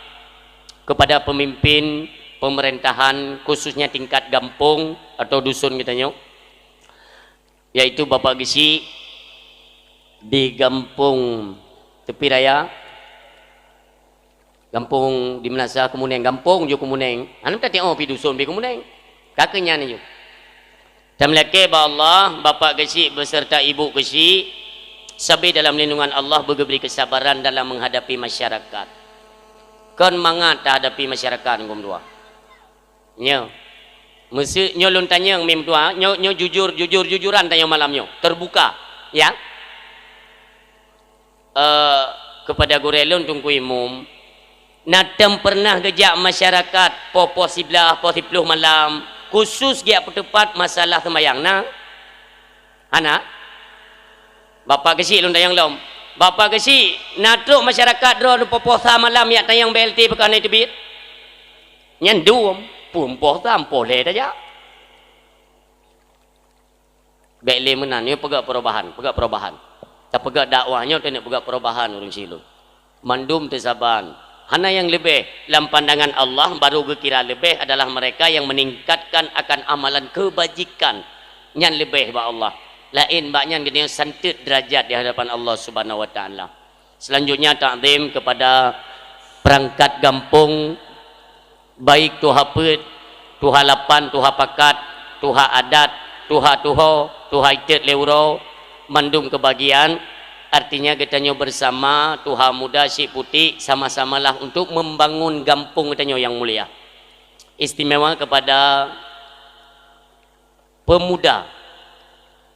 kepada pemimpin pemerintahan khususnya tingkat kampung atau dusun kita yaitu Bapak Gisi di kampung tepi raya kampung di Menasa Kemuneng kampung jo Kemuneng anu tak tengok pi dusun pi Kemuneng kakenya ni jo dan melake ba Allah Bapak Gisi beserta Ibu Gisi sabi dalam lindungan Allah beri kesabaran dalam menghadapi masyarakat. Kon mangat hadapi masyarakat ngom dua. Nyo. Mesti nyo lun tanya mim dua, nyo jujuran tanya malam nyo. Terbuka, ya. Kepada gurelun tungku imum. Natem pernah gejak masyarakat popo siblah, po 10 malam, khusus gia tepat masalah sembahyang nah. Anak. Bapak kecil lun tayang lom. Bapak kesi natruk masyarakat dro poposa malam ya tayang BLT pekanai tebit. Nyan duom pumpoh tampoh le aja. Bele menan ni pegak perubahan. Tak pegak dakwahnya tak nak pegak perubahan urang silun. Mandum tesaban. Hana yang lebih dalam pandangan Allah baru kira lebih adalah mereka yang meningkatkan akan amalan kebajikan. Nyan lebih ba Allah. Lain baknya kita santit derajat di hadapan Allah Subhanahu wa taala. Selanjutnya takzim kepada perangkat kampung baik tuha pet, tuha lapan, tuha pakat, tuha adat, tuha tuho, tuha itet leuro, mandum kebagian. Artinya kita bersama tuha muda si putih sama-samalah untuk membangun kampung kita yang mulia. Istimewa kepada pemuda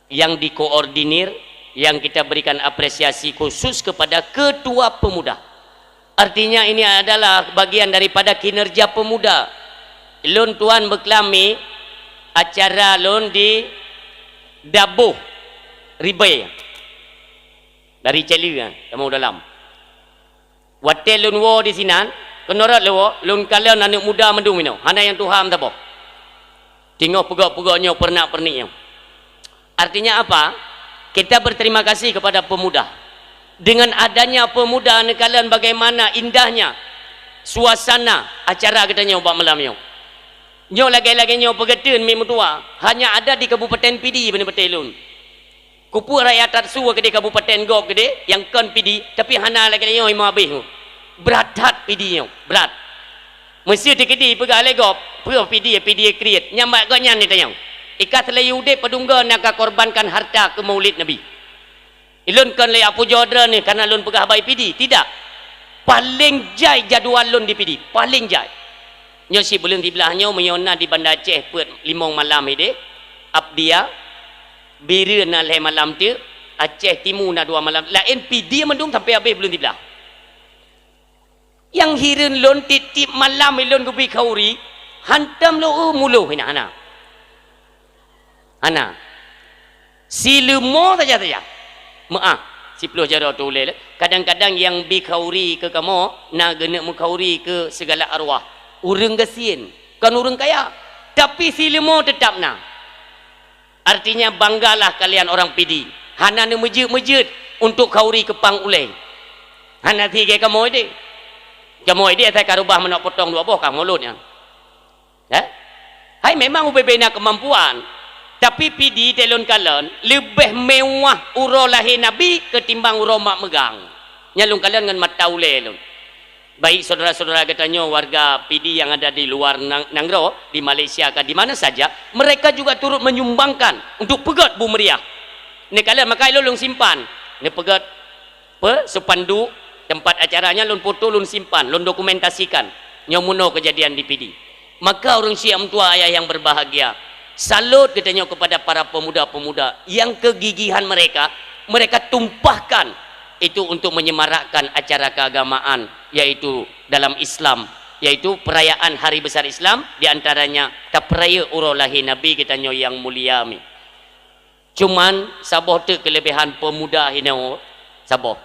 yang dikoordinir, yang kita berikan apresiasi khusus kepada ketua pemuda. Artinya ini adalah bagian daripada kinerja pemuda. Lun tuan berkelami acara lun di Dabuh Ribai dari Celi kamu dalam. Watel lun wo di sinan, kenorat lewo lun kalian anak muda mendung mino. Hana yang Tuhan tapo. Tengok pegak-pegaknya pernak-perniknya. Artinya apa? Kita berterima kasih kepada pemuda. Dengan adanya pemuda kalian bagaimana indahnya suasana acara kita buat malam nyo. Nyo lagi-lagi nyo pegeteun mi mutua hanya ada di Kabupaten Pidi benar-benar lun. Kupu rakyat tatsu ke di Kabupaten Gop gede yang kon Pidi tapi hana lagi nyo imah habis. Berat Pidi nyo, berat. Mesti dikedi pegah legop, pegah Pidi create. Nyambak go nyan ni tayang. Ikat layude padungga nak korbankan harta ke maulid Nabi. Ilun kan lay apu jodra ni karena lun pegah bayi pidi. Tidak. Paling jai jadual lun di pidi. Paling jai. Nyo si belum di belahnya menyona di Bandar Aceh put 5 malam ide. Abdia Bira na leh malam tu, Aceh Timur na 2 malam. Lain PD mendung sampai habis belum tiba. Yang hirin lon titip malam lon gubi kauri, hantam lo mulu hina. Ana. Silemo saja. Maaf, 10 jara tu boleh. Kadang-kadang yang bi kauri ke kamu, nak gena mu kauri ke segala arwah. Urang gasin, kan urang kaya. Tapi silemo tetap na. Artinya banggalah kalian orang PD. Hana ni mejid untuk kauri kepang uleng. Hana tiga kamu ini. Kamu ini saya karubah menak potong 2 boh kamu mulutnya. Hai memang ubebena kemampuan. Tapi PD telon kalian lebih mewah uro lahir Nabi ketimbang uro mak megang. Nyalung kalian dengan mata ule lun. Baik saudara-saudara katanya warga PD yang ada di luar Nanggro, di Malaysia ke di mana saja, mereka juga turut menyumbangkan untuk pegat Bu Meriah. Ni kalian maka lun simpan. Ni pegat sepandu tempat acaranya lun foto lun simpan, lun dokumentasikan. Nyomuno kejadian di PD. Maka orang Syiah tua ayah yang berbahagia, salut katanya kepada para pemuda-pemuda yang kegigihan mereka tumpahkan itu untuk menyemarakkan acara keagamaan, yaitu dalam Islam, yaitu perayaan hari besar Islam, diantaranya taperaya urau lahir Nabi katanya yang mulia mi. Cuman Sabah tu kelebihan pemuda hina Sabah.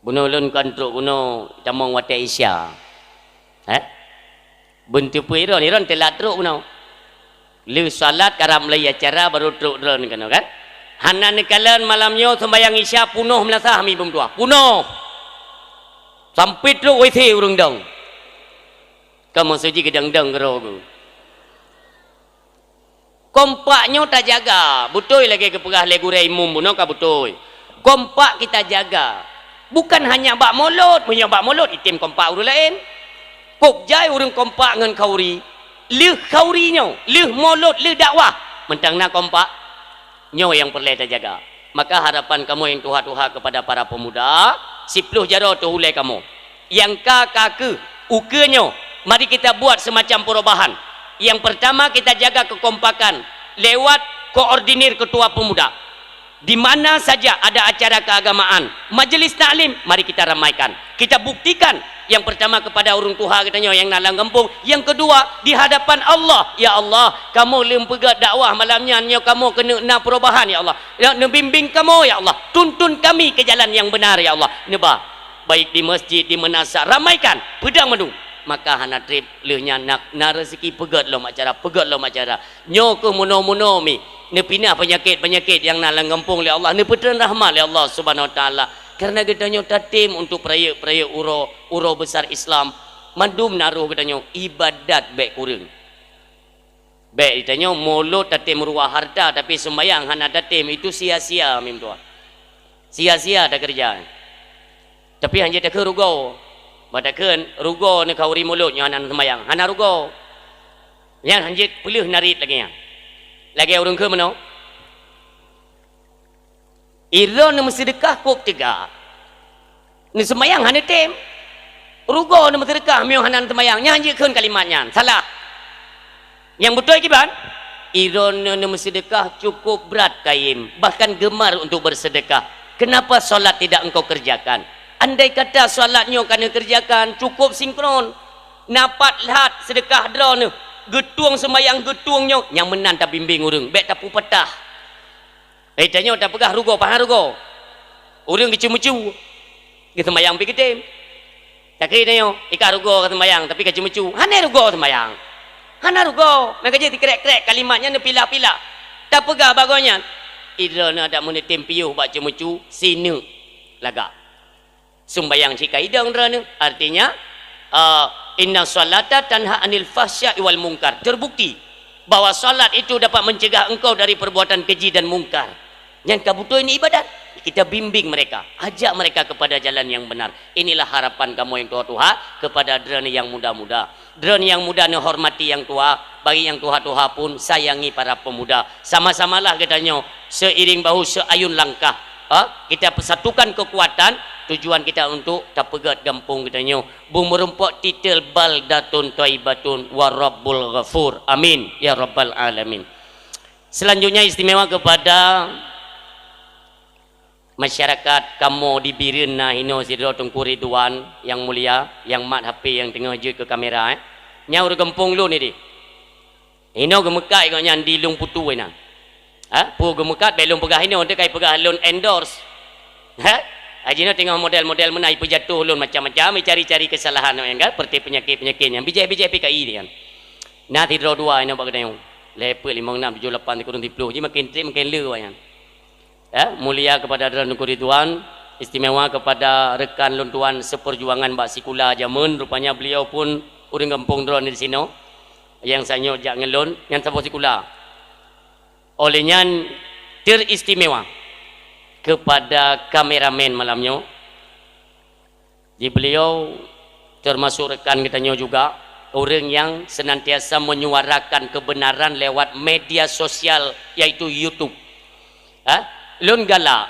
Buno lun kontrol buno tamang wate Asia. Bentuk puiron iron telat truk buno. Lu salat karam lay acara baru truk dron kan. Hana nekalan malamnya sembahyang Isya punuh melasah mi bumtua. Punuh. Sampai truk wisi urang dong. Kamu suji gedang-dang gerogu. Kompaknya tak jaga. Betul lagi kepegah legure imum buno ka betul. Kompak kita jaga. Bukan hanya bak mulut, punya bak mulut itim kompak urang lain. Kok jai urang kompak ngan kauri. Leh kaurinya, leh mulut, leh dakwah. Mentang nak kompak nyo yang perlu kita jaga. Maka harapan kamu yang tuha-tuha kepada para pemuda, 10 jara tu hulai kamu. Yang kaka ukenyo, mari kita buat semacam perubahan. Yang pertama kita jaga kekompakan lewat koordinir ketua pemuda. Di mana saja ada acara keagamaan, majlis taklim, mari kita ramaikan. Kita buktikan yang pertama kepada orang tua katanya yang nalang kampung, yang kedua di hadapan Allah. Ya Allah, kamu lempegat dakwah malamnya, kamu kena nak perubahan ya Allah. Ya bimbing kamu ya Allah, tuntun kami ke jalan yang benar ya Allah. Nebah baik di masjid, di menasa, ramaikan pedang madu. Maka hana trip lehnya nak rezeki pegat lo acara nyo ke mono mi ne pindah penyakit yang nalang kampung oleh Allah, ne petran rahmat oleh Allah Subhanahu wa taala. Karena katanya tatim untuk peraya uro besar Islam, mandum naruh katanya ibadat baik kurang. Baik katanya mulut tatim ruah harta tapi sembahyang hana tatim itu sia-sia mim tua. Sia-sia dah kerja. Tapi hanya tak kerugo. Badakan rugo ni kauri mulutnya hana sembahyang. Hana rugo. Yang hanjit pelih narit lagi ya. Lagi orang ke mana? Iron ni sedekah kop 3. Ni sembahyang hana tem. Rugo ni sedekah miu hana sembahyang. Nya hanjit keun kalimatnya. Salah. Yang betul kiban? Iron ni sedekah cukup berat kaim, bahkan gemar untuk bersedekah. Kenapa solat tidak engkau kerjakan? Andai kata solatnya kena kerjakan cukup sinkron, napat lihat sedekah drone getuang sembayang getuangnya yang menan tak bimbing urang baik tapu petah tanya tak pegah rugo pahar rugo urang kecumucu kita sembayang pergi ketim tak kira tanya ika rugo ke sembayang tapi kecumucu hana rugo sembayang hana rugo mereka jadi krek-krek kalimatnya ni pilah-pilah tak pegah bagusnya idra ada menetim piuh bak cumucu sini lagak sumbayang jika idang rana artinya inna salata tanha anil fahsya'i wal munkar. Terbukti bahwa salat itu dapat mencegah engkau dari perbuatan keji dan mungkar. Yang kabutuh ini ibadat, kita bimbing mereka, ajak mereka kepada jalan yang benar. Inilah harapan kamu yang tua-tua kepada drone yang muda-muda. Drone yang muda ni hormati yang tua, bagi yang tua-tua pun sayangi para pemuda. Sama-samalah katanya seiring bahu seayun langkah. kita persatukan kekuatan, tujuan kita untuk tapegat kampung kita nyo bumerempok titel baldatun thayyibatun wa rabbul ghafur. Amin ya rabbal alamin. Selanjutnya istimewa kepada masyarakat kamu di Birina Hino Sidro Tengku Ridwan yang mulia, yang mat HP yang tengah je ke kamera nyau kampung lu ni di Hino gemekat kau nyan di lung putu ina pu gemekat belum pegah Hino dia kai pegah lun endorse ajina tengah model-model menai pejatuh lun macam-macam cari-cari kesalahan kan seperti penyakit-penyakit yang bijak-bijak PKI ni kan nah Sidro 2 ina bak kedai level 56 78 kurang 30 je makin trip makin le kan mulia kepada Dran Tengku Ridwan, istimewa kepada rekan luntuan seperjuangan Mbak Sikula Jamun, rupanya beliau pun urang kampung Dran di sini yang sanyo jak ngelon yang sapa Sikula. Olehnya teristimewa kepada kameramen malamnya. Di beliau termasuk rekan kita juga orang yang senantiasa menyuarakan kebenaran lewat media sosial yaitu YouTube. Lun galak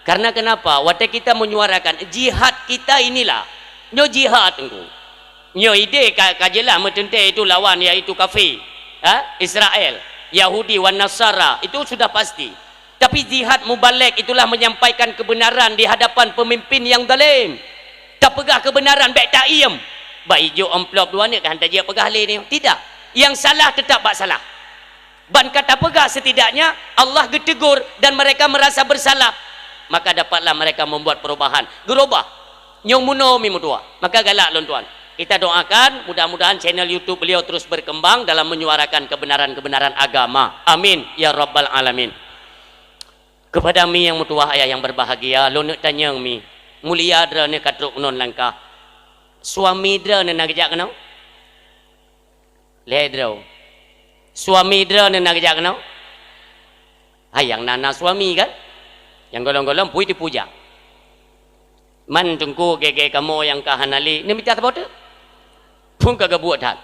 karena kenapa waktu kita menyuarakan jihad kita inilah nyo jihad tengku nyo ide kajelah metente itu lawan yaitu kafir Israel Yahudi wan Nasara itu sudah pasti, tapi jihad mubalik itulah menyampaikan kebenaran di hadapan pemimpin yang zalim tak pegah kebenaran baik tak iem baik hijau amplop dua ni kan tak dia pegah le ni tidak, yang salah tetap bak salah. Ban kata pegah setidaknya Allah getegur dan mereka merasa bersalah, maka dapatlah mereka membuat perubahan gerubah nyong muno mi mutua. Maka galak lon tuan, kita doakan mudah-mudahan channel YouTube beliau terus berkembang dalam menyuarakan kebenaran-kebenaran agama. Amin ya rabbal alamin. Kepada mi yang mutua ayah yang berbahagia, lon nak tanya mi mulia dra ne katruk non langkah suami dra ne nak jak kenau le dra suami dra ne nak kerja kenau yang nana suami kan yang golong-golong pui dipuja man tungku gege kamu yang kahanali ni minta apa tu pun kagak buat hal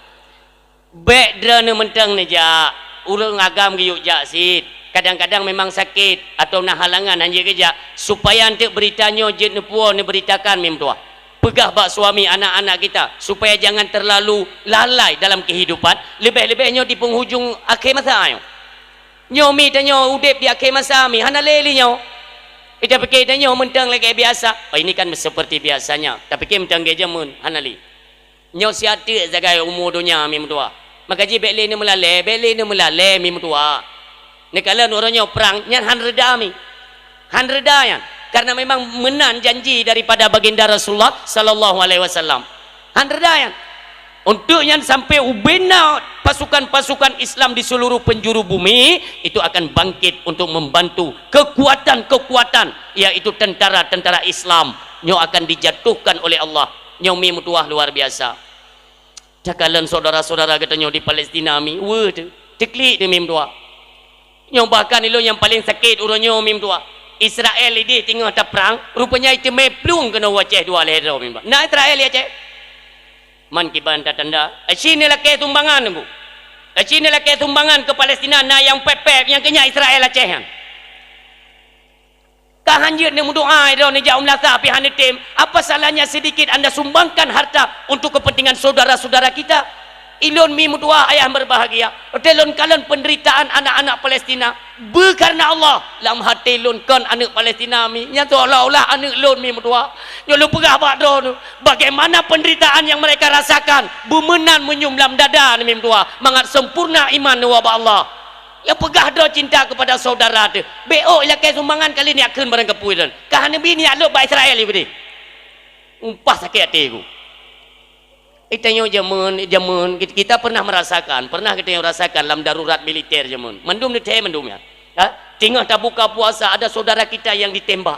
baik dra ne mentang ne ja urang agam giyuk ja sit kadang-kadang memang sakit atau nak halangan hanya kerja supaya antek beritanya je ne puo ne beritakan mim tua pegah bak suami anak-anak kita supaya jangan terlalu lalai dalam kehidupan, lebih-lebihnya di penghujung akhir masa nyo mi tanyo udip di akhir masa mi hana leli nyo kita fikir tanyo mentang lagi biasa ini kan seperti biasanya tapi ke mentang geja mun hana li nyo siate zagai umur dunia mi mutua maka ji bele ni melale mi mutua ne kala orangnya perang nyan han reda mi han reda yan karena memang menan janji daripada baginda Rasulullah sallallahu alaihi wasallam. Handrayan untuk yang sampai ubena pasukan-pasukan Islam di seluruh penjuru bumi itu akan bangkit untuk membantu kekuatan-kekuatan yaitu tentara-tentara Islam nyo akan dijatuhkan oleh Allah. Nyo mi mutuah luar biasa. Cakalan saudara-saudara katanya di Palestina mi, teklik de mi mutuah. Nyo bahkan ilo yang paling sakit urunyo mi mutuah. Israel ini tengah tak perang rupanya itu meplung kena waceh dua lehera mimba nah Israel ya cek man kiban tanda sini lah ke tumbangan bu sini lah ke tumbangan ke Palestina nah yang pepep yang kenya Israel aceh kan kahanjir ni doa itu ni jauh melasa api hanetim apa salahnya sedikit anda sumbangkan harta untuk kepentingan saudara-saudara kita ilon mi mutua ayah berbahagia telon kalon penderitaan anak-anak Palestina berkarena Allah lam hati lon kan anak Palestina mi nya seolah-olah anak lon mi mutua yo lu pegah bak do bagaimana penderitaan yang mereka rasakan bumenan menyumlam dada ni mi mutua mangat sempurna iman wa Allah ya pegah do cinta kepada saudara tu bo ila ke sumbangan kali ni akeun barang kepui dan kahane bini alok ba Israel ni umpah sakit hati aku. Itanya jamun kita pernah merasakan, pernah kita rasakan dalam darurat militer jamun. Mendum ni teh mendum ya. Tengah tak buka puasa ada saudara kita yang ditembak.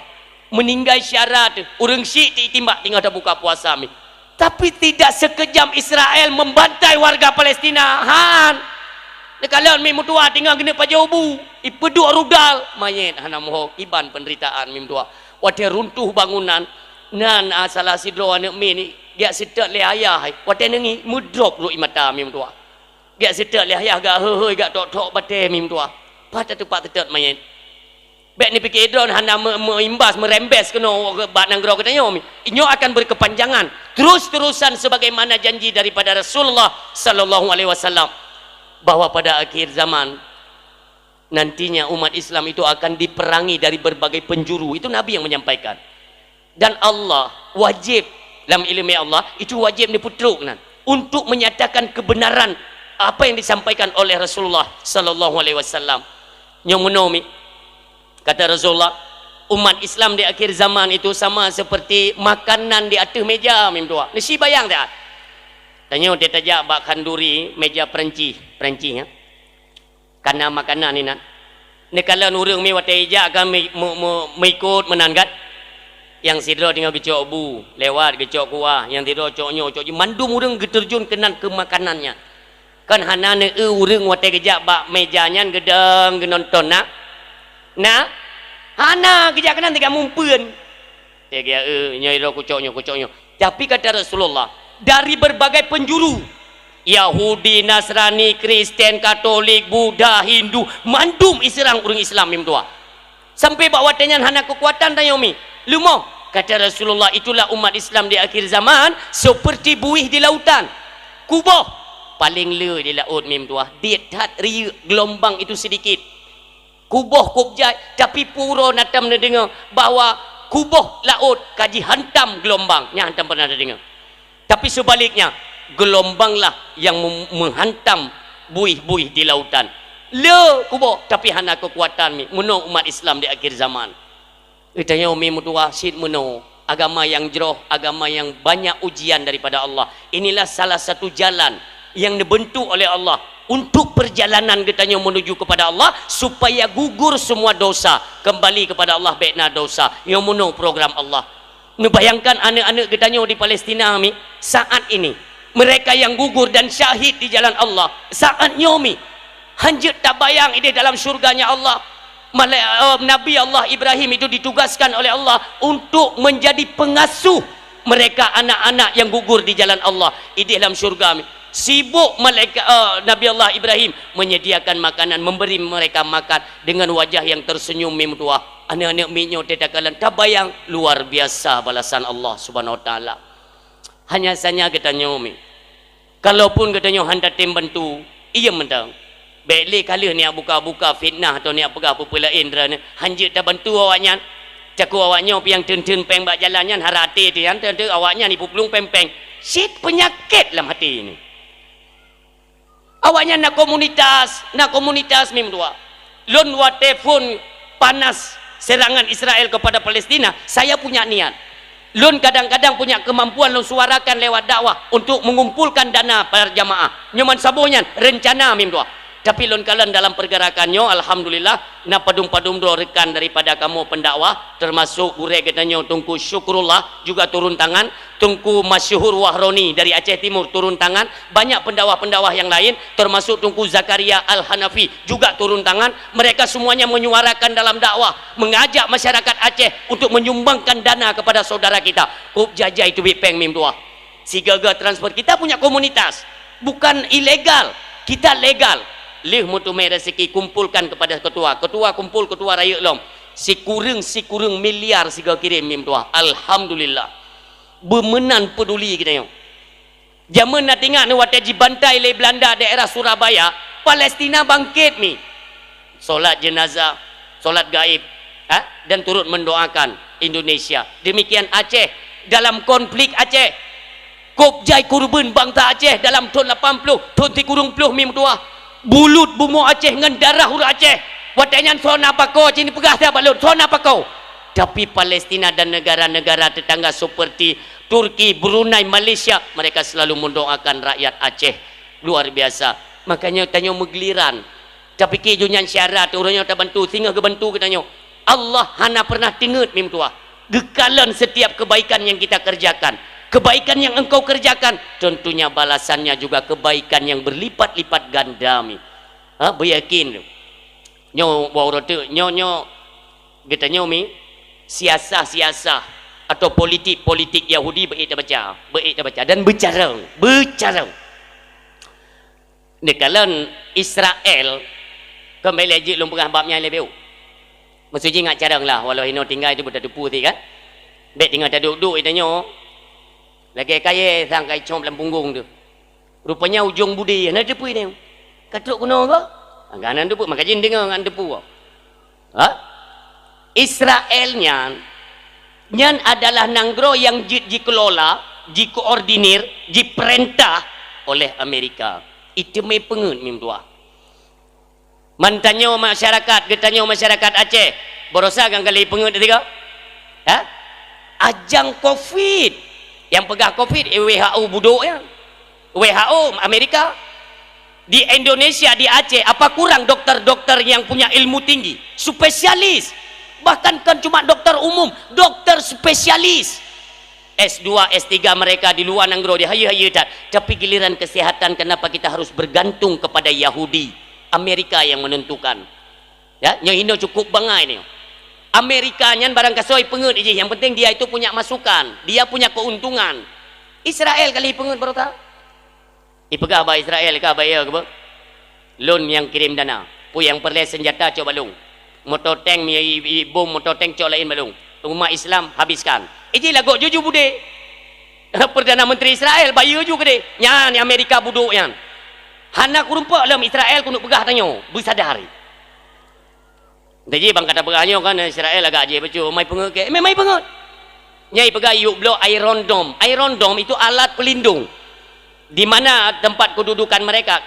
Meninggal syarat, urang Syik ditembak tengah tak buka puasa mi. Tapi tidak sekejam Israel membantai warga Palestina. Han. Kalau mi mutua tinggal kena pajobu, ipeduk rudal mayit hana moho iban penderitaan mi mutua. Wate runtuh bangunan nan salah sidro anak mi ni dia sedak le ayah wate nengi mudrop lu imata mi mutua. Dia sedak le ayah gak heuheuy gak tok-tok bate mi mutua. Pada tempat tetet mayit. Baik ni fikir drone hana mengimbas merembes kena bak nanggro katanya inyo akan berkepanjangan terus-terusan sebagaimana janji daripada Rasulullah sallallahu alaihi wasallam bahwa pada akhir zaman nantinya umat Islam itu akan diperangi dari berbagai penjuru. Itu Nabi yang menyampaikan. Dan Allah wajib dalam ilmu Allah itu wajib diputruk untuk menyatakan kebenaran apa yang disampaikan oleh Rasulullah sallallahu alaihi wasallam. Yang menomi kata Rasulullah, umat Islam di akhir zaman itu sama seperti makanan di atas meja mim tua. Nasi bayang tak? Tanya dia tajak bak kanduri meja Perancis ya. Karena makanan ni nak. Ni kalau nurung mi watai ija kan mengikut menanggat. Yang sidro tinggal gecok bu, lewat gecok kuah, yang tidro coknyo mandum urang terjun kenan ke makanannya. Kan hana ne urang watai gejak bak mejanya gedang genonton nak. Nah, hana kejak kenan tiga mumpen. Tiga nyai ro kucoknyo. Tapi kata Rasulullah, dari berbagai penjuru, Yahudi, Nasrani, Kristen, Katolik, Buddha, Hindu, mandum iserang orang Islam mim tua. Sampai bawa tenyan hana kekuatan tayomi. Lumo kata Rasulullah, itulah umat Islam di akhir zaman seperti buih di lautan. Kuboh paling le di laut mim tua. Diet gelombang itu sedikit. Kuboh kubjai tapi puro natam na dengar bahawa kuboh laut kaji hantam gelombang. Nya hantam pernah ada dengar. Tapi sebaliknya gelombanglah yang menghantam buih-buih di lautan. Le kuboh tapi hana kekuatan mi menang umat Islam di akhir zaman. Itanya umi mutua sid meno agama yang jroh, agama yang banyak ujian daripada Allah. Inilah salah satu jalan yang dibentuk oleh Allah untuk perjalanan katanya menuju kepada Allah supaya gugur semua dosa, kembali kepada Allah baikna dosa. Yang meno program Allah. Bayangkan anak-anak katanya di Palestina mi saat ini mereka yang gugur dan syahid di jalan Allah saat nyomi hanjut tak bayang ini dalam surganya Allah. Nabi Allah Ibrahim itu ditugaskan oleh Allah untuk menjadi pengasuh mereka anak-anak yang gugur di jalan Allah di dalam surga. Sibuk Nabi Allah Ibrahim menyediakan makanan, memberi mereka makan dengan wajah yang tersenyum mim tua. Anak-anak minyo tetakalan tabayang luar biasa balasan Allah Subhanahu wa taala. Hanya saja kita nyomi. Kalaupun katanya hendak tim bantu, ia mentang. Baiklah kali ni buka-buka fitnah atau ni apa lain drane. Hanjit tak bantu awaknya. Caku awaknya yang ten-ten peng bak jalannya harati tu yang ten awaknya ni pupulung peng-peng. Sit penyakit dalam hati ini. Awaknya nak komunitas mim dua. Lon wa telefon panas serangan Israel kepada Palestina, saya punya niat. Lun kadang-kadang punya kemampuan lun suarakan lewat dakwah untuk mengumpulkan dana para jamaah. Nyoman sabonyan rencana mim dua. Tapi lun kalian dalam pergerakannya alhamdulillah na padum-padum do rekan daripada kamu pendakwah termasuk gure katanya Tungku Syukrullah juga turun tangan, Tungku Masyhur Wahroni dari Aceh Timur turun tangan, banyak pendakwah-pendakwah yang lain termasuk Tungku Zakaria Al-Hanafi juga turun tangan. Mereka semuanya menyuarakan dalam dakwah, mengajak masyarakat Aceh untuk menyumbangkan dana kepada saudara kita. Kup jajai tu bipeng mim tua. Sigaga transport kita punya komunitas, bukan ilegal, kita legal. Lih mutu mai rezeki kumpulkan kepada ketua kumpul ketua raya lom si kurang miliar siga kirim mim tua. Alhamdulillah bemenan peduli kita yo zaman nak tengok ni wataji bantai le Belanda daerah Surabaya Palestina bangkit mi solat jenazah solat gaib dan turut mendoakan Indonesia. Demikian Aceh dalam konflik Aceh kopjai kurban bangsa Aceh dalam tahun 80 tahun 30 mim tua bulut bumo Aceh dengan darah huruf Aceh watanya sona pakau sini pegah dah balut sona pakau. Tapi Palestina dan negara-negara tetangga seperti Turki, Brunei, Malaysia mereka selalu mendoakan rakyat Aceh luar biasa. Makanya tanya megeliran tapi kijunyan syarat orangnya tak bantu sehingga kebantu katanya Allah hana pernah tingut mim tua gekalan setiap kebaikan yang kita kerjakan. Kebaikan yang engkau kerjakan tentunya balasannya juga kebaikan yang berlipat-lipat ganda mi. Beryakin nyo bawa tu nyo kita nyo mi siasah atau politik Yahudi baik tak baca dan bercara nekalan Israel kembali lagi lum pengah babnya lebih Maksudnya ingat carang lah. Walau hino tinggal itu budak depu ti kan. Bek tinggal tak duduk itanya. Lagi kaya sang kai com dalam punggung tu. Rupanya ujung budi. Nak depu ni. Katuk kuno ke? Angganan depu. Maka jin dengar dengan depu. Ha? Israelnya nyan adalah nanggro yang dikelola, dikoordinir, diperintah oleh Amerika. Itu mai pengen mim tua. Mantanyo masyarakat, getanyo masyarakat Aceh. Berosa kan kali pengen tiga? Ha? Ajang Covid. Yang pegah Covid WHO buduk ya. WHO Amerika. Di Indonesia, di Aceh, apa kurang dokter-dokter yang punya ilmu tinggi, spesialis, bahkan kan cuma dokter umum, dokter spesialis, S2, S3 mereka di luar nanggro dia haya tak. Tapi giliran kesehatan, kenapa kita harus bergantung kepada Yahudi, Amerika yang menentukan? Ya, yang ini cukup bangai ni. Amerikanya barang kasoi pengut je, yang penting dia itu punya masukan, dia punya keuntungan. Israel kali pengut baru tahu. Ipegah ba Israel ke bayar ke apa? Loan yang kirim dana. Pu yang perle senjata coba balung. Motor tank bom motor tank cok lain balung. Umat Islam habiskan. Iji lagu jujur bude. Perdana Menteri Israel bayar juga deh. Nyan Amerika buduk yan. Hana kurumpak dalam Israel kuno pegah tanyo. Bersadari. Jadi bang kata pegahnya kan Israel agak aje becu mai pengut ke. Mai pengut. Nyai pegah yuk blow Iron Dome. Iron Dome itu alat pelindung. Di mana tempat kedudukan mereka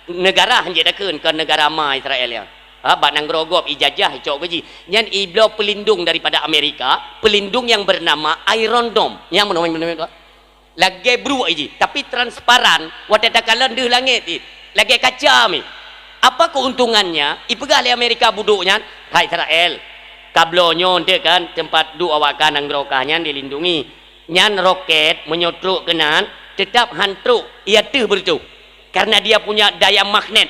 negara henjadakeun ke negara ma Israel ya. Ha bat nang grogop ijajah cok gaji. Nyan iblo pelindung daripada Amerika, pelindung yang bernama Iron Dome. Yang mana lagi bru aji, tapi transparan, wate takalan deuh langit ti. Lagi kaca mi. Apa keuntungannya? Ipegah le Amerika buduknya, hai Israel. Kablonyo ente kan tempat du awakan nang grokahnya dilindungi. Nyan roket menyotruk kenan tetap hantruk ia tuh bertu karena dia punya daya magnet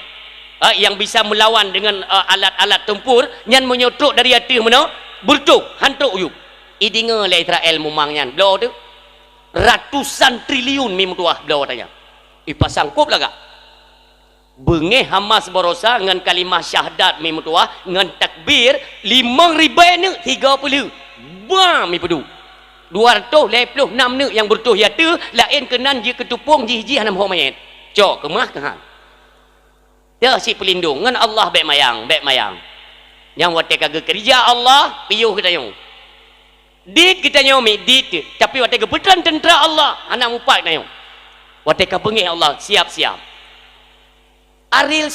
yang bisa melawan dengan alat-alat tempur nyan menyotruk dari hati mana bertu hantruk yuk idinga le Israel mumang nyan blow tu ratusan triliun mim tuah blow tanya ipasangkup lah gak bengeh Hamas berosa dengan kalimah syahadat mim tuah dengan takbir 5,000 ni 30 bam ipedu 256 ni yang bertuh ya tu lain kenan je ketupung ji hanam ho mayat cok kemah kehan dia si pelindung ngan Allah baik mayang yang wate kagak kerja Allah piuh kita yung dit kita nyomi dit tapi wate ke puteran tentera Allah anak mupak na yung wate ka bengih Allah siap-siap Ariel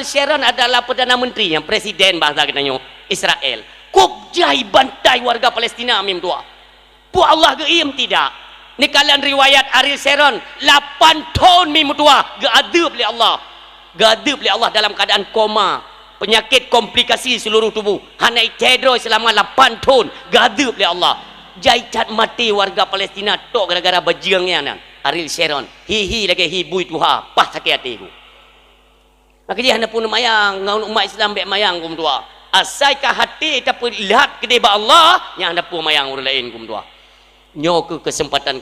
Sharon adalah Perdana Menteri yang presiden bahasa kita yung Israel kop jai bantai warga Palestina mim tua pu Allah geim tidak ni kalian riwayat Ariel Sharon 8 tahun mim tua gadab li Allah dalam keadaan koma penyakit komplikasi seluruh tubuh hanai tedro selama 8 tahun gadab li Allah jaitat mati warga Palestina tok gara-gara bajingnya nan Ariel Sharon hi lagi hi bui tuha pah sakit hati ku maka dia hana pun mayang ngaun umat Islam bek mayang kum tua asai ka hati tapi lihat gede ba Allah yang hana pun mayang orang lain kum tua nyo ke kesempatan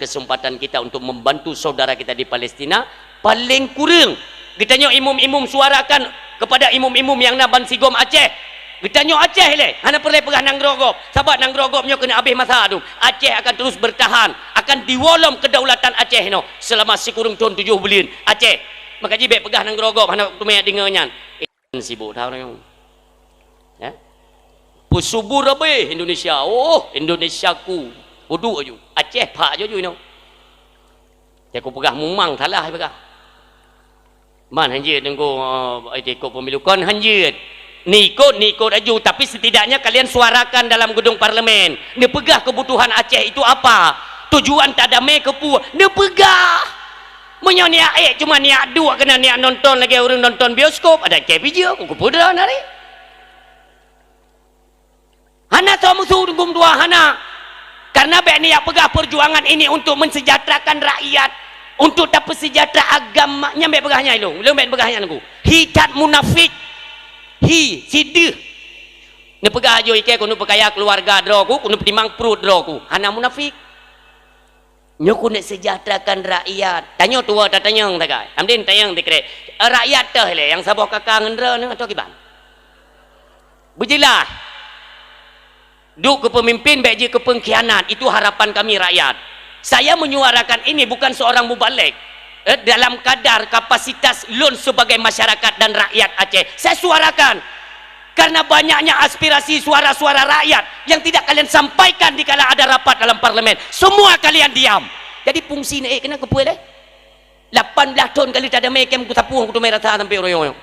kita untuk membantu saudara kita di Palestina paling kurang kita nyo imum suarakan kepada imum yang naban sigom Aceh kita nyo Aceh le hana perlu pegah nang grogop sahabat nang grogop nyo kena habis masa tu Aceh akan terus bertahan akan diwolom kedaulatan Aceh no selama sekurang tahun 7 bulan Aceh maka jibek pegah nang grogop hana tumaya dengannya sibuk tahu nang ya pusubur abe Indonesia Indonesiaku bodoh aju Aceh pak je no aku pegah mumang salah pegah man hanjir tengko ikut pemilu kon hanjir nikut aju tapi setidaknya kalian suarakan dalam gedung parlemen dia pegah kebutuhan Aceh itu apa tujuan tak damai kepu dia pegah menyoniak cuma niat dua kena niat nonton lagi orang nonton bioskop ada KPJ aku pudra nari hana tahu musuh dengkum dua hana karena bek niat pegah perjuangan ini untuk mensejahterakan rakyat untuk dapat sejahtera agamanya bek pegahnya itu belum bek pegahnya aku hidat munafik sidih ni pegah ajo ike kuno pekaya keluarga droku kuno timang perut droku hana munafik nyo kuno sejahterakan rakyat tanya tua tatanyang takai amdin tayang dikre rakyat teh le yang sabok kakang ngendra ni atau kiban berjelas Duk ke pemimpin, baik je ke pengkhianat. Itu harapan kami rakyat. Saya menyuarakan ini bukan seorang mubalik. Dalam kadar kapasitas lun sebagai masyarakat dan rakyat Aceh. Saya suarakan. Karena banyaknya aspirasi suara-suara rakyat yang tidak kalian sampaikan di kala ada rapat dalam parlimen. Semua kalian diam. Jadi fungsi ni, kena kepuai deh. 18 tahun kali tak ada mekem ku tapuh ku merah tak sampai royong.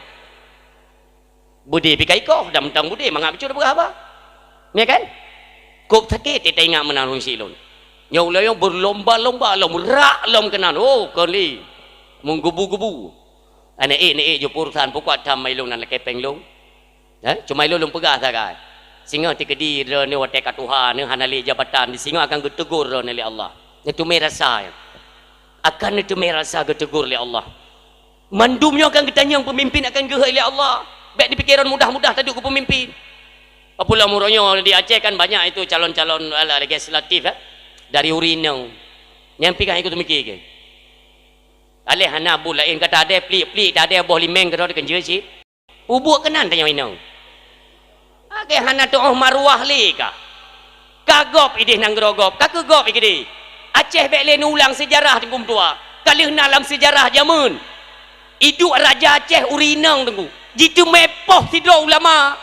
Budi pikai kau, dah mentang budi mangap cu dah berapa? Ya kan? Kau sakit kita ingat menang silon. Yang layong berlomba-lomba lom rak lom kenan. Oh kali menggebu-gebu. Ana ni jo purusan pokok tam mai long nan kepeng long. Cuma long pegah sagai. Singa tikedi re ni wate ka Tuhan ni hanali jabatan di singa akan getegur re ni Allah. Itu merasa. Akan itu merasa getegur oleh Allah. Mandumnya akan ketanya pemimpin akan gehai oleh Allah. Baik di pikiran mudah-mudah tadi ke pemimpin. Apalah murahnya di Aceh kan banyak itu calon-calon legislatif dari Urinau. Yang pikir ikut mikir ke. Alih hana bu lain kata ada pelik-pelik tak ada boh limeng kata kenje si. Ubuk kenan tanya inau. Age hana tu maruah le ka. Kagop idih nang gerogop, kakegop ikidi. Aceh baik lain ulang sejarah tengkum tua. Kali dalam sejarah jamun. Hidup Raja Aceh Urinau tengku. Jitu mepoh tidur ulama.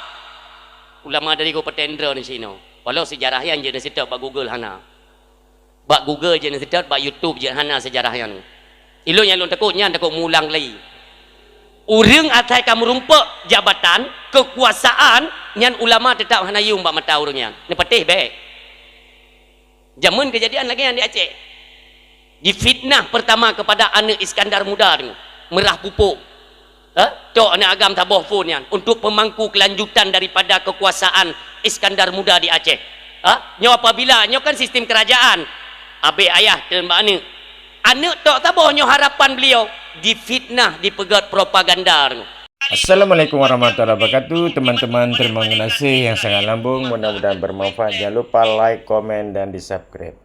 Ulama dari ko petendra ni sini. Walau sejarah yang je nasihat bak Google hana. Bak Google je nasihat bak YouTube je hana sejarah yang. Ilo yang lu takutnya takut mulang lagi. Urang atai kamu rumpuk jabatan, kekuasaan yang ulama tetap hana yung bak mata urangnya. Ni patih baik. Jamun kejadian lagi yang di Aceh. Difitnah pertama kepada anak Iskandar Muda ni. Merah pupuk. Tok anak agam taboh pun yang untuk pemangku kelanjutan daripada kekuasaan Iskandar Muda di Aceh. Nyo apabila nyo kan sistem kerajaan. Abe ayah dan mbak anak tok taboh nyo harapan beliau difitnah, dipegat propaganda. Assalamualaikum warahmatullahi wabarakatuh. Teman-teman terima kasih yang sangat lambung. Mudah-mudahan bermanfaat. Jangan lupa like, komen, dan di subscribe.